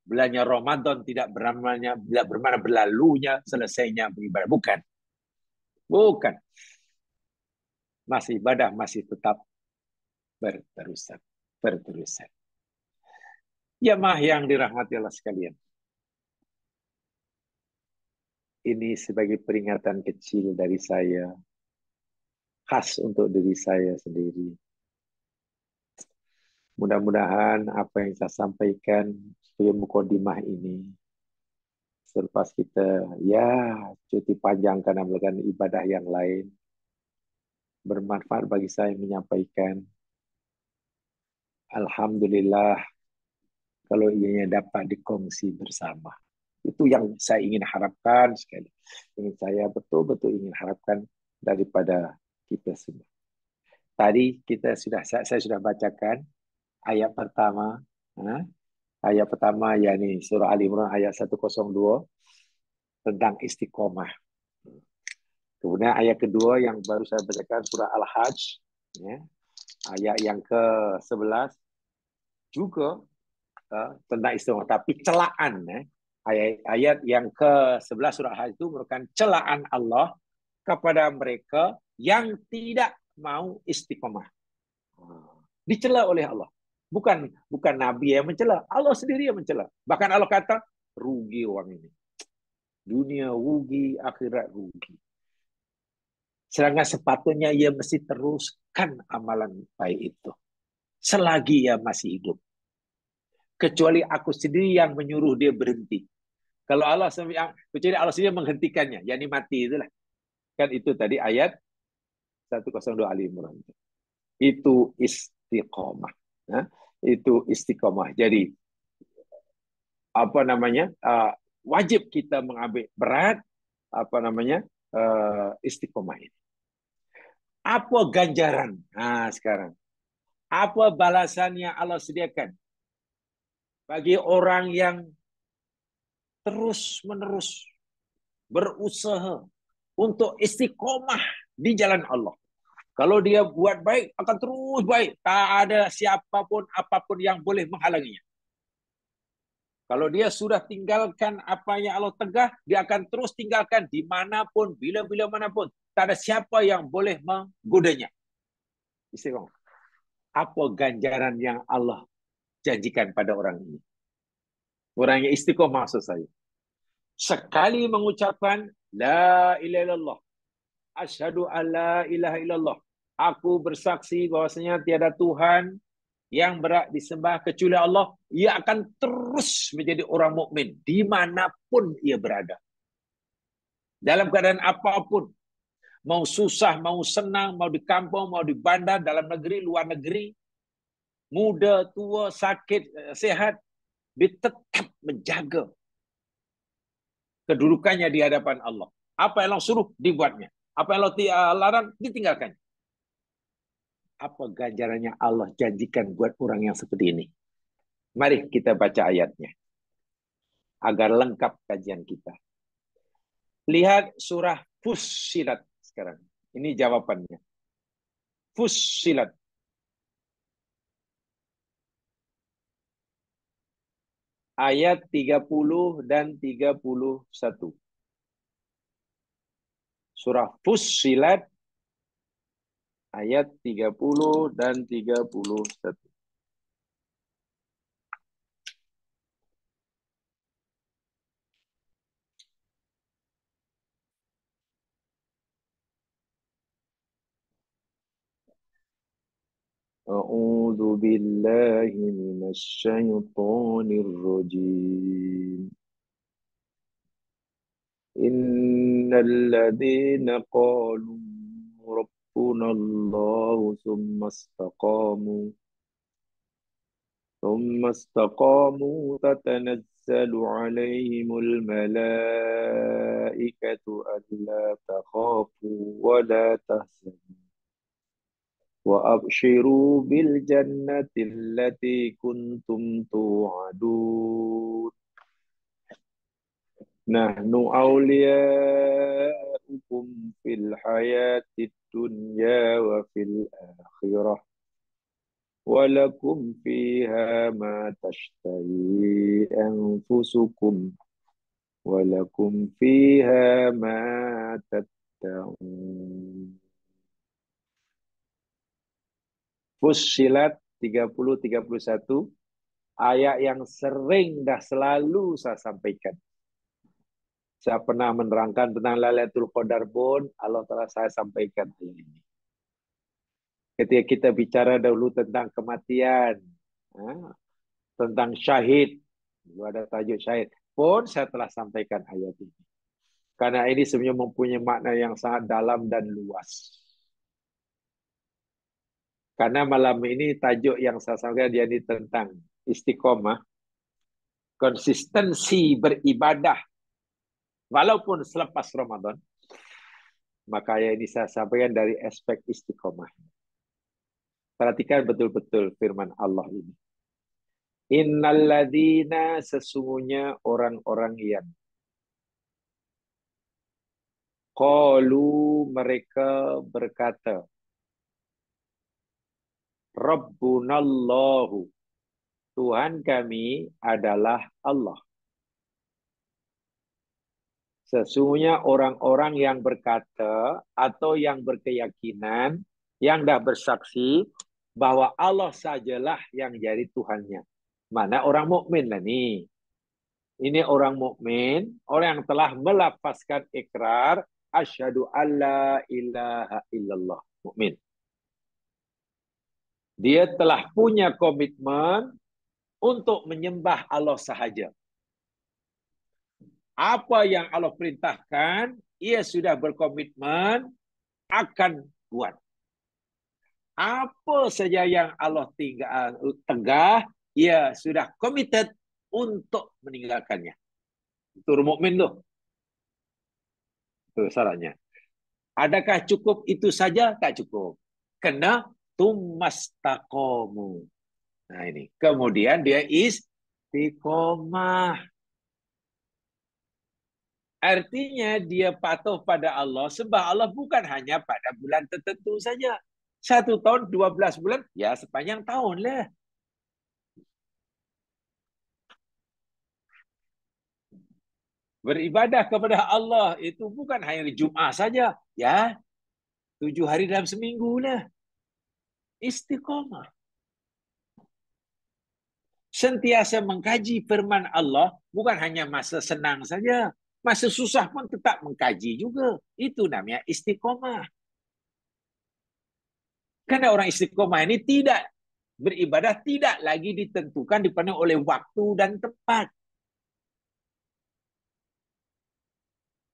Bulannya Ramadan tidak bermakna berlalunya, selesainya beribadah. Bukan. Bukan. Masih ibadah, masih tetap berterusan. Berterusan. Jamaah yang dirahmati Allah sekalian. Ini sebagai peringatan kecil dari saya. Khas untuk diri saya sendiri. Mudah-mudahan apa yang saya sampaikan sebagai mukadimah ini, selepas kita cuti panjang karena melakukan ibadah yang lain, bermanfaat bagi saya menyampaikan. Alhamdulillah kalau ianya dapat dikongsi bersama. Itu yang saya ingin harapkan sekali. Yang saya betul-betul ingin harapkan daripada kita semua. Tadi saya sudah bacakan ayat pertama. Ayat pertama yakni surah Ali Imran ayat 102 tentang istiqomah. Kemudian ayat kedua yang baru saya bacakan surah Al-Hajj, ayat yang ke-11 juga tentang istiqomah. Tapi celaan, ayat yang ke-11 surah Al-Hajj itu merupakan celaan Allah kepada mereka yang tidak mau istiqomah. Dicela oleh Allah. Bukan Nabi yang mencela, Allah sendiri yang mencela. Bahkan Allah kata, rugi orang ini. Dunia rugi, akhirat rugi. Sedangkan sepatutnya ia mesti teruskan amalan baik itu. Selagi ia masih hidup. Kecuali aku sendiri yang menyuruh dia berhenti. Kalau kecuali Allah sendiri menghentikannya, yakni mati itulah. Kan itu tadi ayat 102 Ali Imran. Itu istiqomah. Itu istiqomah. Jadi wajib kita mengambil berat istiqomah ini. Apa ganjaran? Sekarang. Apa balasan yang Allah sediakan bagi orang yang terus-menerus berusaha untuk istiqomah di jalan Allah? Kalau dia buat baik, akan terus baik. Tak ada siapapun, apapun yang boleh menghalanginya. Kalau dia sudah tinggalkan apa yang Allah tegah, dia akan terus tinggalkan dimanapun, bila-bila manapun. Tak ada siapa yang boleh menggodanya. Istiqomah. Apa ganjaran yang Allah janjikan pada orang ini? Orang yang istiqomah maksud saya. Sekali mengucapkan, La ilaha illallah. Asyhadu an la ilaha illallah. Aku bersaksi bahwasanya tiada Tuhan yang berhak disembah kecuali Allah. Ia akan terus menjadi orang mukmin dimanapun ia berada. Dalam keadaan apapun. Mau susah, mau senang, mau di kampung, mau di bandar, dalam negeri, luar negeri. Muda, tua, sakit, sehat. Dia tetap menjaga kedudukannya di hadapan Allah. Apa yang Allah suruh, dibuatnya. Apa yang Allah larang, ditinggalkannya. Apa ganjarannya Allah janjikan buat orang yang seperti ini? Mari kita baca ayatnya. Agar lengkap kajian kita. Lihat surah Fussilat sekarang. Ini jawabannya. Fussilat. Ayat 30 dan 31. Surah Fussilat ayat 30 dan 31. A'udzu billahi minasy syaithanir rajim. Innal ladzina qalu rabbuna Allah ثم استقاموا تتنزل عليهم الملائكة ألا تخافوا ولا تحزنوا وأبشروا بالجنة التي كنتم توعدون نحن أولياؤكم في الحياة الدنيا وفي الآخرة ولكم فيها ما تشتهي أنفسكم ولكم فيها ما تدعون. Fussilat 30-31, ayat yang sering dah selalu saya sampaikan. Saya pernah menerangkan tentang Lailatul Qadar pun, Allah telah saya sampaikan ini. Ketika kita bicara dahulu tentang kematian, tentang syahid, ada tajuk syahid, pun saya telah sampaikan ayat ini. Karena ini sebenarnya mempunyai makna yang sangat dalam dan luas. Karena malam ini tajuk yang saya sampaikan dia ini tentang istiqomah, konsistensi beribadah walaupun selepas Ramadan. Maka ayat ini saya sampaikan dari aspek istiqomah. Perhatikan betul-betul firman Allah ini. Innalladzina, sesungguhnya orang-orang yang qalu, mereka berkata, Rabbunallahu, Tuhan kami adalah Allah. Sesungguhnya orang-orang yang berkata atau yang berkeyakinan, yang dah bersaksi bahwa Allah sajalah yang jadi Tuhannya. Mana orang mukmin lah ni. Ini orang mukmin, orang yang telah melafazkan ikrar asyhadu alla ilaha illallah, mukmin. Dia telah punya komitmen untuk menyembah Allah sahaja. Apa yang Allah perintahkan, ia sudah berkomitmen akan buat. Apa saja yang Allah tegah, ia sudah committed untuk meninggalkannya. Itu orang mukmin tu. Itu syaratnya. Adakah cukup itu saja? Tak cukup. Kena tumastaqamu. Nah ini. Kemudian dia istiqomah. Artinya dia patuh pada Allah sebab Allah bukan hanya pada bulan tertentu saja. 1 tahun 12 bulan, ya sepanjang tahun lah. Beribadah kepada Allah itu bukan hanya Jumaat saja. Ya, 7 hari dalam seminggu lah. Istiqomah. Sentiasa mengkaji firman Allah bukan hanya masa senang saja. Masa susah pun tetap mengkaji juga. Itu namanya istiqomah. Karena orang istiqomah ini tidak beribadah, tidak lagi ditentukan dipenuhi oleh waktu dan tempat.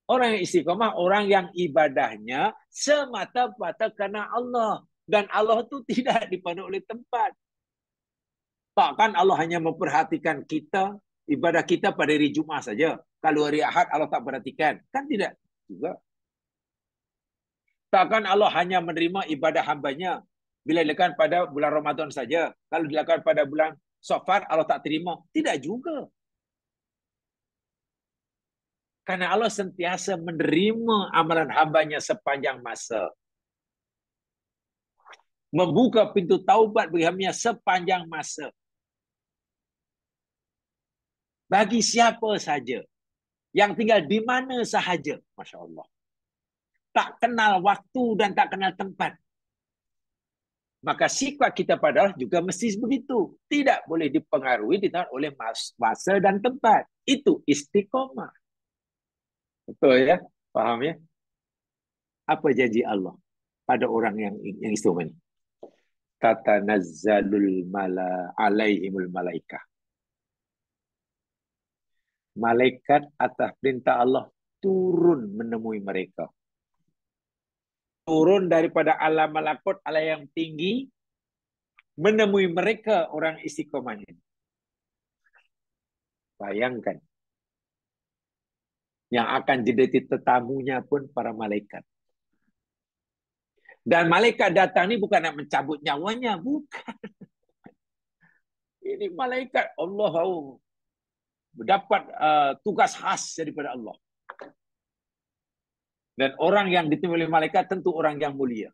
Orang yang istiqomah, orang yang ibadahnya semata-mata karena Allah. Dan Allah itu tidak dipenuhi oleh tempat. Takkan Allah hanya memperhatikan kita, ibadah kita pada hari Jumat saja. Kalau hari Ahad Allah tak perhatikan. Kan tidak juga. Takkan Allah hanya menerima ibadah hambanya bila dilakukan pada bulan Ramadan saja. Kalau dilakukan pada bulan Safar Allah tak terima. Tidak juga. Karena Allah sentiasa menerima amalan hambanya sepanjang masa. Membuka pintu taubat bagi hambanya sepanjang masa. Bagi siapa saja. Yang tinggal di mana sahaja. Masya Allah. Tak kenal waktu dan tak kenal tempat. Maka sikap kita pada Allah juga mesti begitu. Tidak boleh dipengaruhi oleh masa dan tempat. Itu istiqomah. Betul ya? Faham ya? Apa janji Allah pada orang yang istiqomah ini? Tatanazzalul alaihimul malaikah. Malaikat atas perintah Allah turun menemui mereka. Turun daripada alam malakut, alam yang tinggi, menemui mereka orang istiqomah ini. Bayangkan. Yang akan jadi tetamunya pun para malaikat. Dan malaikat datang ni bukan nak mencabut nyawanya. Bukan. Ini malaikat Allah mendapat tugas khas daripada Allah. Dan orang yang ditemui oleh malaikat tentu orang yang mulia.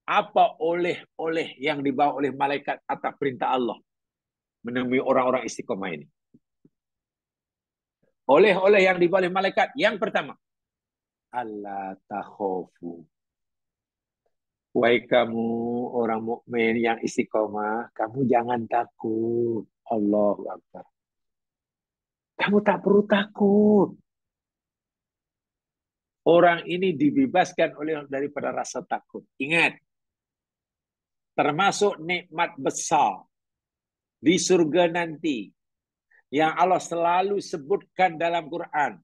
Apa oleh-oleh yang dibawa oleh malaikat atas perintah Allah menemui orang-orang istiqomah ini? Oleh-oleh yang dibawa oleh malaikat yang pertama, Allah takhafu. Wahai kamu orang mukmin yang istiqomah, kamu jangan takut. Allahu Akbar. Kamu tak perlu takut. Orang ini dibebaskan daripada rasa takut. Ingat, termasuk nikmat besar di surga nanti yang Allah selalu sebutkan dalam Quran.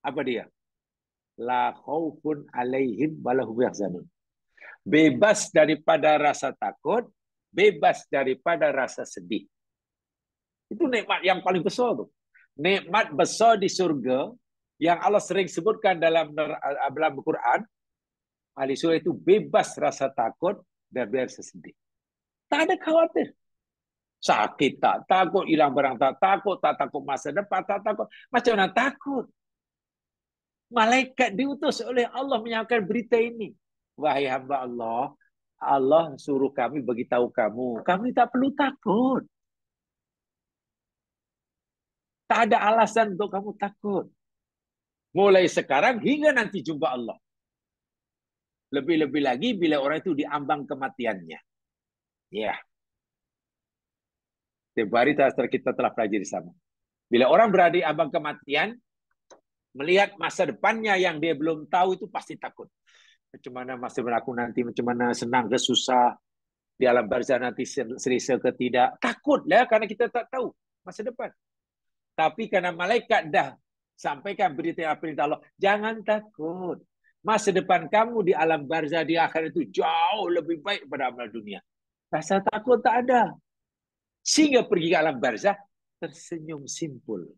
Apa dia? La khaufun alaihim walahum yahzanun. Bebas daripada rasa takut, bebas daripada rasa sedih. Itu nikmat yang paling besar tu. Nikmat besar di surga yang Allah sering sebutkan dalam Al-Quran. Ahli surga itu bebas rasa takut dan bebas sedih. Tak ada khawatir. Sakit tak takut, hilang barang tak takut, tak takut masa depan tak takut. Macam mana takut? Malaikat diutus oleh Allah menyampaikan berita ini. Wahai hamba Allah, Allah suruh kami beritahu kamu, kami tak perlu takut. Tak ada alasan untuk kamu takut. Mulai sekarang hingga nanti jumpa Allah. Lebih-lebih lagi bila orang itu diambang kematiannya. Ya. Setiap hari kita telah pelajari sama. Bila orang berada di ambang kematian, melihat masa depannya yang dia belum tahu itu pasti takut. Macam mana masa berlaku nanti, macam mana senang ke susah, di alam barzah nanti selesa ke tidak. Takutlah karena kita tak tahu masa depan. Tapi karena malaikat dah sampaikan perintah Allah, jangan takut. Masa depan kamu di alam barzah di akhirat itu jauh lebih baik daripada amal dunia. Rasa takut tak ada. Sehingga pergi ke alam barzah tersenyum simpul.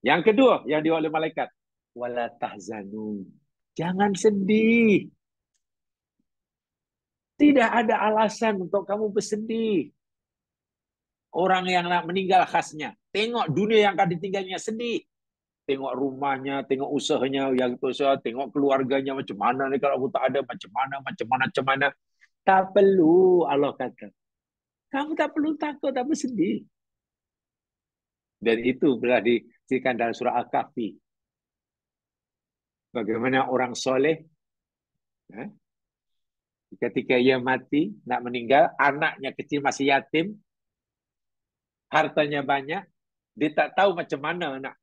Yang kedua yang diwakili oleh malaikat, wala tahzanu. Jangan sedih. Tidak ada alasan untuk kamu bersedih. Orang yang nak meninggal khasnya. Tengok dunia yang akan ditinggalnya sedih. Tengok rumahnya, tengok usahanya yang besar, tengok keluarganya macam mana ni kalau aku tak ada, macam mana. Tak perlu, Allah kata. Kamu tak perlu takut, tak perlu sedih. Dan itu telah diceritakan dalam surah Al-Kahfi. Bagaimana orang soleh, ketika ia mati, nak meninggal, anaknya kecil masih yatim, hartanya banyak, dia tak tahu macam mana nak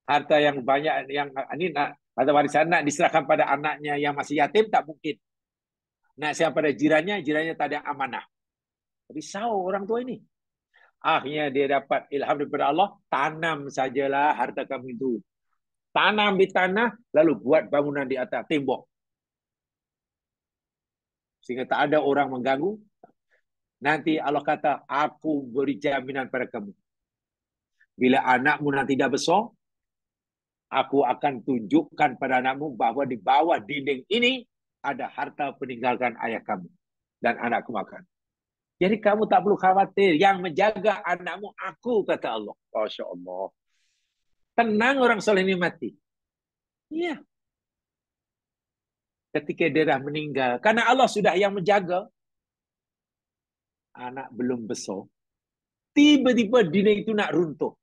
harta yang banyak yang ini nak harta warisan nak diserahkan pada anaknya yang masih yatim tak mungkin. Nak siapa pada jirannya tak ada amanah. Risau orang tua ini. Akhirnya dia dapat ilham daripada Allah, tanam sajalah harta kamu itu. Tanam di tanah, lalu buat bangunan di atas tembok. Sehingga tak ada orang mengganggu. Nanti Allah kata, aku beri jaminan pada kamu. Bila anakmu nanti dah besar, aku akan tunjukkan pada anakmu bahawa di bawah dinding ini ada harta peninggalkan ayah kamu. Dan anakku makan. Jadi kamu tak perlu khawatir. Yang menjaga anakmu aku, kata Allah. Masya Allah. Tenang orang soleh ini mati. Iya. Ketika dia dah meninggal. Karena Allah sudah yang menjaga. Anak belum besar. Tiba-tiba dinding itu nak runtuh.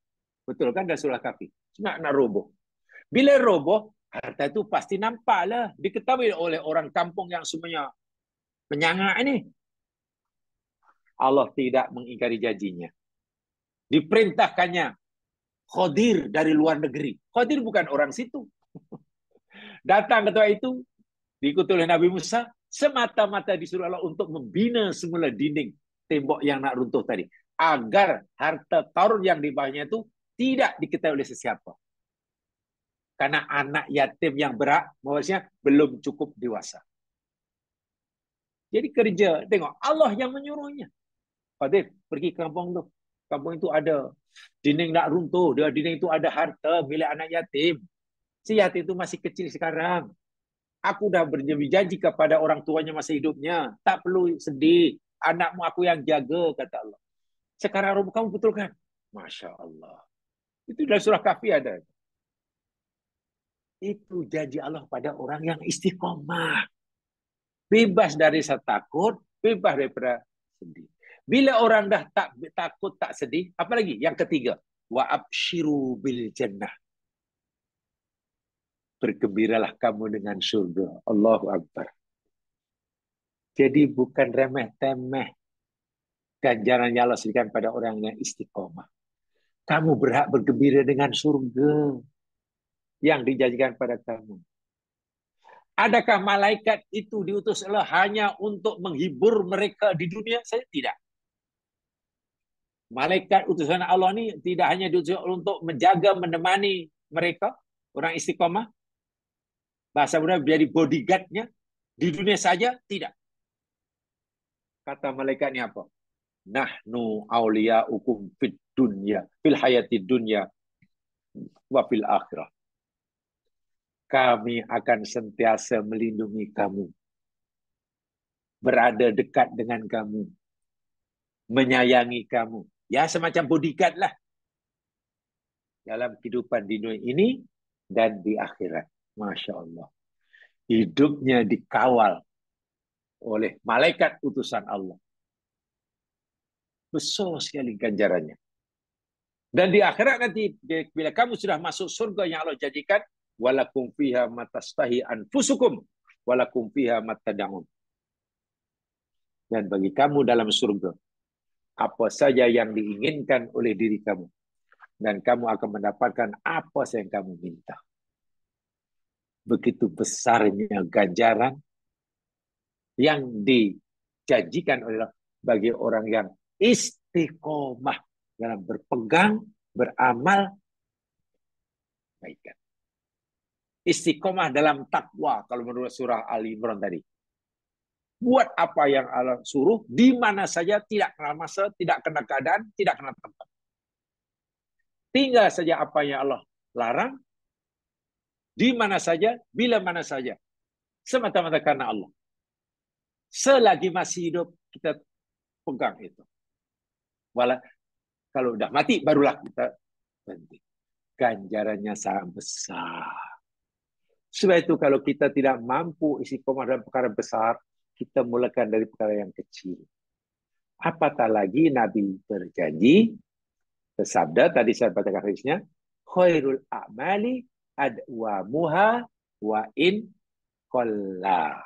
Betul kan dah surah Kahfi? Nak roboh. Bila roboh, harta itu pasti nampaklah. Diketahui oleh orang kampung yang semuanya penyangak ini. Allah tidak mengingkari janjinya. Diperintahkannya Khadir dari luar negeri. Khadir bukan orang situ. Datang ketika itu, diikuti oleh Nabi Musa, semata-mata disuruh Allah untuk membina semula dinding tembok yang nak runtuh tadi, agar harta Qarun yang di bawahnya itu tidak diketahui oleh sesiapa. Karena anak yatim yang berhak, maksudnya belum cukup dewasa. Jadi kerja, tengok Allah yang menyuruhnya. Fadil, pergi kampung tu. Kampung itu ada dinding nak runtuh, dia dinding itu ada harta milik anak yatim. Si yatim itu masih kecil sekarang. Aku dah berjanji kepada orang tuanya masa hidupnya. Tak perlu sedih. Anakmu aku yang jaga, kata Allah. Sekarang kamu betul kan? Masya Allah. Itu dalam surah Kahfi ada. Itu janji Allah pada orang yang istiqomah. Bebas dari rasa takut, bebas daripada sedih. Bila orang dah tak takut, tak sedih, apa lagi? Yang ketiga, wa abshiru bil jannah. Bergembiralah kamu dengan surga. Allahu Akbar. Jadi bukan remeh-temeh ganjaran yang Allah berikan pada orang yang istiqomah. Kamu berhak bergembira dengan surga yang dijanjikan pada kamu. Adakah malaikat itu diutus Allah hanya untuk menghibur mereka di dunia? Saya tidak. Malaikat utusan Allah ni tidak hanya diutus untuk menjaga, menemani mereka, orang istiqomah. Bahasa mudah jadi bodyguardnya di dunia saja, tidak. Kata malaikat ni apa? Nahnu awliya'ukum fid dunya, fil hayati dunya wa fil akhirah. Kami akan sentiasa melindungi kamu. Berada dekat dengan kamu. Menyayangi kamu. Ya, semacam bodyguard lah. Dalam kehidupan di dunia ini dan di akhirat. Masya Allah. Hidupnya dikawal oleh malaikat utusan Allah. Besar sekali ganjarannya. Dan di akhirat nanti, bila kamu sudah masuk surga yang Allah jadikan, walakum fiha matastahi anfusukum, walakum fiha matada'un. Dan bagi kamu dalam surga, apa saja yang diinginkan oleh diri kamu. Dan kamu akan mendapatkan apa yang kamu minta. Begitu besarnya ganjaran yang dijanjikan oleh Allah bagi orang yang istiqomah dalam berpegang, beramal, baikkan. Istiqomah dalam takwa, kalau menurut surah Ali Imran tadi. Buat apa yang Allah suruh, di mana saja, tidak kena masa, tidak kena keadaan, tidak kena tempat. Tinggal saja apa yang Allah larang, di mana saja, bila mana saja. Semata-mata karena Allah. Selagi masih hidup, kita pegang itu. Walau kalau udah mati, barulah kita berhenti. Ganjarannya sangat besar. Sebab itu kalau kita tidak mampu istiqomah dalam perkara besar, kita mulakan dari perkara yang kecil. Apatah lagi Nabi berjanji, bersabda, tadi saya bacakan hadisnya, khairul a'mali adwamuha wa in qalla.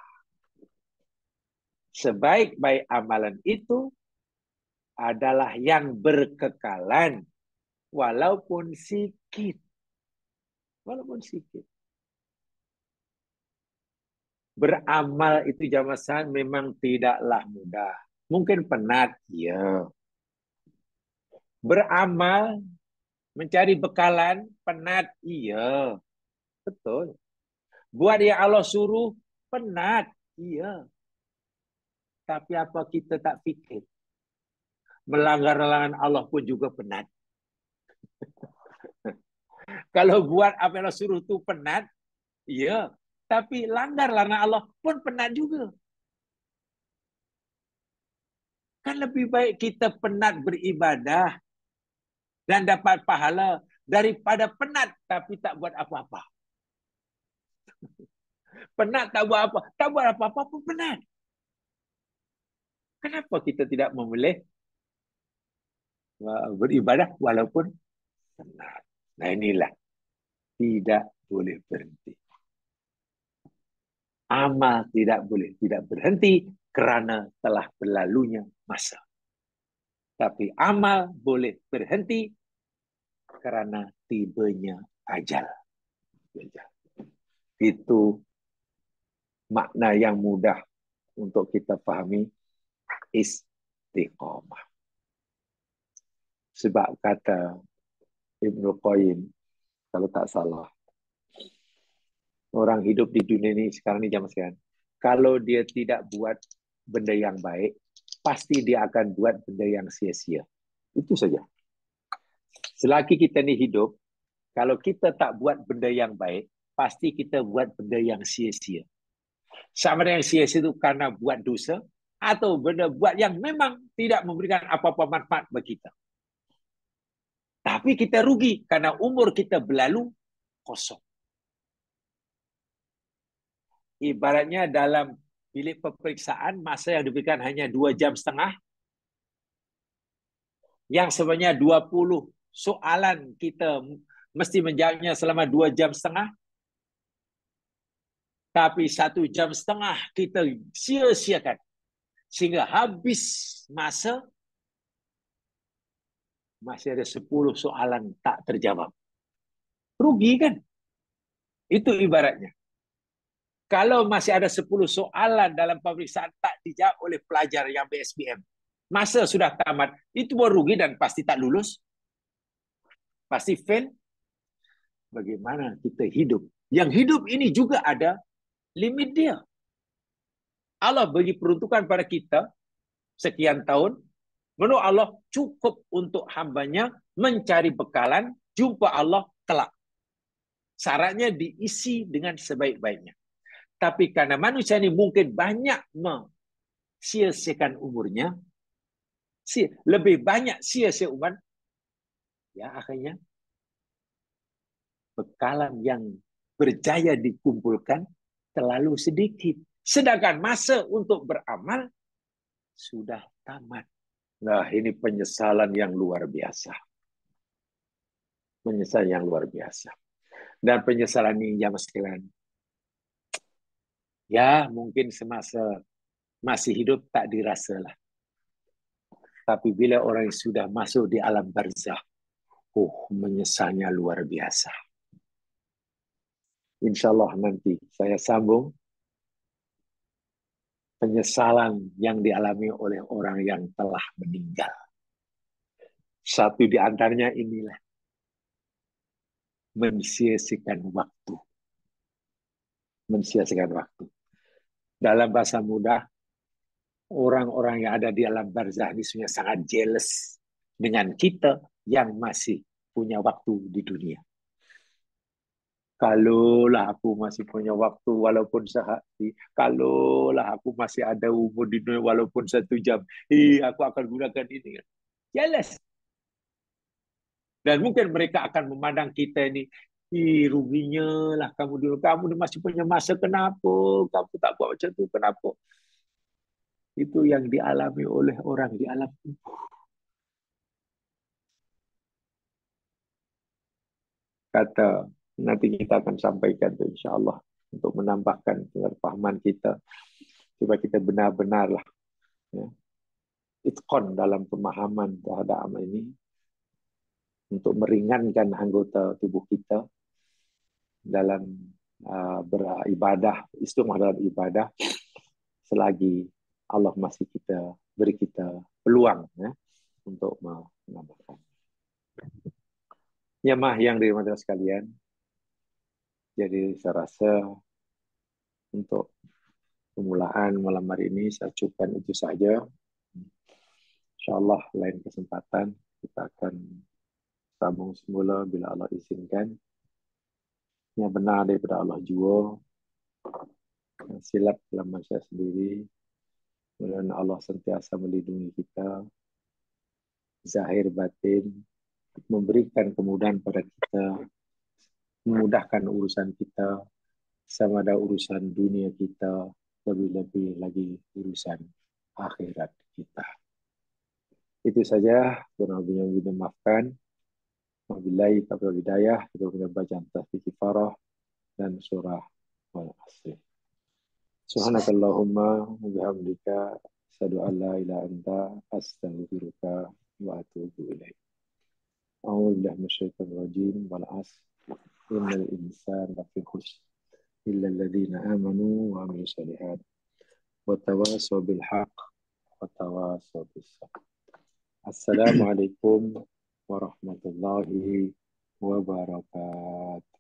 Sebaik-baik amalan itu adalah yang berkekalan, walaupun sikit. Walaupun sikit. Beramal itu jamaah memang tidaklah mudah. Mungkin penat, ya. Beramal, mencari bekalan, penat, iya. Betul. Buat yang Allah suruh, penat, iya. Tapi apa kita tak fikir? Melanggar larangan Allah pun juga penat. Kalau buat apa yang Allah suruh itu penat, iya. Tapi langgar larangan Allah pun penat juga. Kan lebih baik kita penat beribadah dan dapat pahala daripada penat tapi tak buat apa-apa. Penat tak buat apa, tak buat apa-apa pun penat. Kenapa kita tidak memilih beribadah walaupun penat? Nah inilah, tidak boleh berhenti. Amal tidak boleh tidak berhenti kerana telah berlalunya masa. Tapi amal boleh berhenti kerana tibanya ajal. Itu makna yang mudah untuk kita pahami istiqamah. Sebab kata Ibnu Qayyim, kalau tak salah, orang hidup di dunia ini sekarang ini zaman sekarang, kalau dia tidak buat benda yang baik, pasti dia akan buat benda yang sia-sia. Itu saja. Selagi kita ini hidup, kalau kita tak buat benda yang baik, pasti kita buat benda yang sia-sia. Sama dengan sia-sia itu karena buat dosa, atau benda buat yang memang tidak memberikan apa-apa manfaat bagi kita. Tapi kita rugi karena umur kita berlalu kosong. Ibaratnya dalam bilik peperiksaan, masa yang diberikan hanya 2,5 jam, yang sebenarnya 20 soalan kita mesti menjawabnya selama 2,5 jam, tapi 1,5 jam kita sia-siakan. Sehingga habis masa, masih ada 10 soalan tak terjawab. Rugi kan? Itu ibaratnya. Kalau masih ada 10 soalan dalam pemeriksaan tak dijawab oleh pelajar yang BSBM, masa sudah tamat, itu baru rugi dan pasti tak lulus. Pasti fail. Bagaimana kita hidup? Yang hidup ini juga ada limit dia. Allah bagi peruntukan pada kita sekian tahun. Menurut Allah cukup untuk hambanya mencari bekalan, jumpa Allah kelak. Syaratnya diisi dengan sebaik-baiknya. Tapi karena manusia ini mungkin banyak sia-siakan umurnya, lebih banyak sia-sia umur, ya akhirnya bekalan yang berjaya dikumpulkan terlalu sedikit. Sedangkan masa untuk beramal sudah tamat. Nah, ini penyesalan yang luar biasa. Penyesalan yang luar biasa. Dan penyesalan ini jamaah sekalian, ya mungkin semasa masih hidup tak dirasalah. Tapi bila orang yang sudah masuk di alam barzah, menyesalnya luar biasa. InsyaAllah nanti saya sambung penyesalan yang dialami oleh orang yang telah meninggal. Satu di antaranya inilah, mensia-siakan waktu. Mensia-siakan waktu. Dalam bahasa mudah, orang-orang yang ada di alam barzah ini sebenarnya sangat jealous dengan kita yang masih punya waktu di dunia. Kalaulah aku masih punya waktu walaupun sehari, kalaulah aku masih ada umur di dunia walaupun 1 jam, aku akan gunakan ini. Jealous. Dan mungkin mereka akan memandang kita ini, ruginya lah kamu dulu, kamu masih punya masa, kenapa kamu tak buat macam itu, kenapa? Itu yang dialami oleh orang di alam kubur. Kata nanti kita akan sampaikan itu insyaAllah untuk menambahkan pemahaman kita supaya kita benar-benarlah ya, itqan dalam pemahaman terhadap amal ini untuk meringankan anggota tubuh kita dalam beribadah, istiqomah dalam ibadah selagi Allah masih beri kita peluang ya, untuk menambahkan. Jemaah yang dirahmati sekalian, jadi saya rasa untuk permulaan malam hari ini saya cukupkan itu saja. InsyaAllah lain kesempatan kita akan sambung semula bila Allah izinkan. Yang benar daripada Allah jua, yang silap dalam manusia sendiri. Mudah-mudahan Allah sentiasa melindungi kita, zahir batin, memberikan kemudahan pada kita, memudahkan urusan kita, sama ada urusan dunia kita, lebih-lebih lagi urusan akhirat kita. Itu saja, kurang lebih yang dimaafkan. Wabillahi taufiq hidayah, kita akan bacaan tasbih kifarah dan surah Al-Asr. Subhanakallahumma wa bihamdika asyhadu an la ilaha illa anta astaghfiruka wa atubu ilaik. A'udzu billahi minasyaitonir rajim wal 'asr innal insana lafi khusr إلا الذين آمنوا وعملوا الصالحات وتواصوا بالحق وتواصوا بالصبر. السلام عليكم ورحمة الله وبركاته.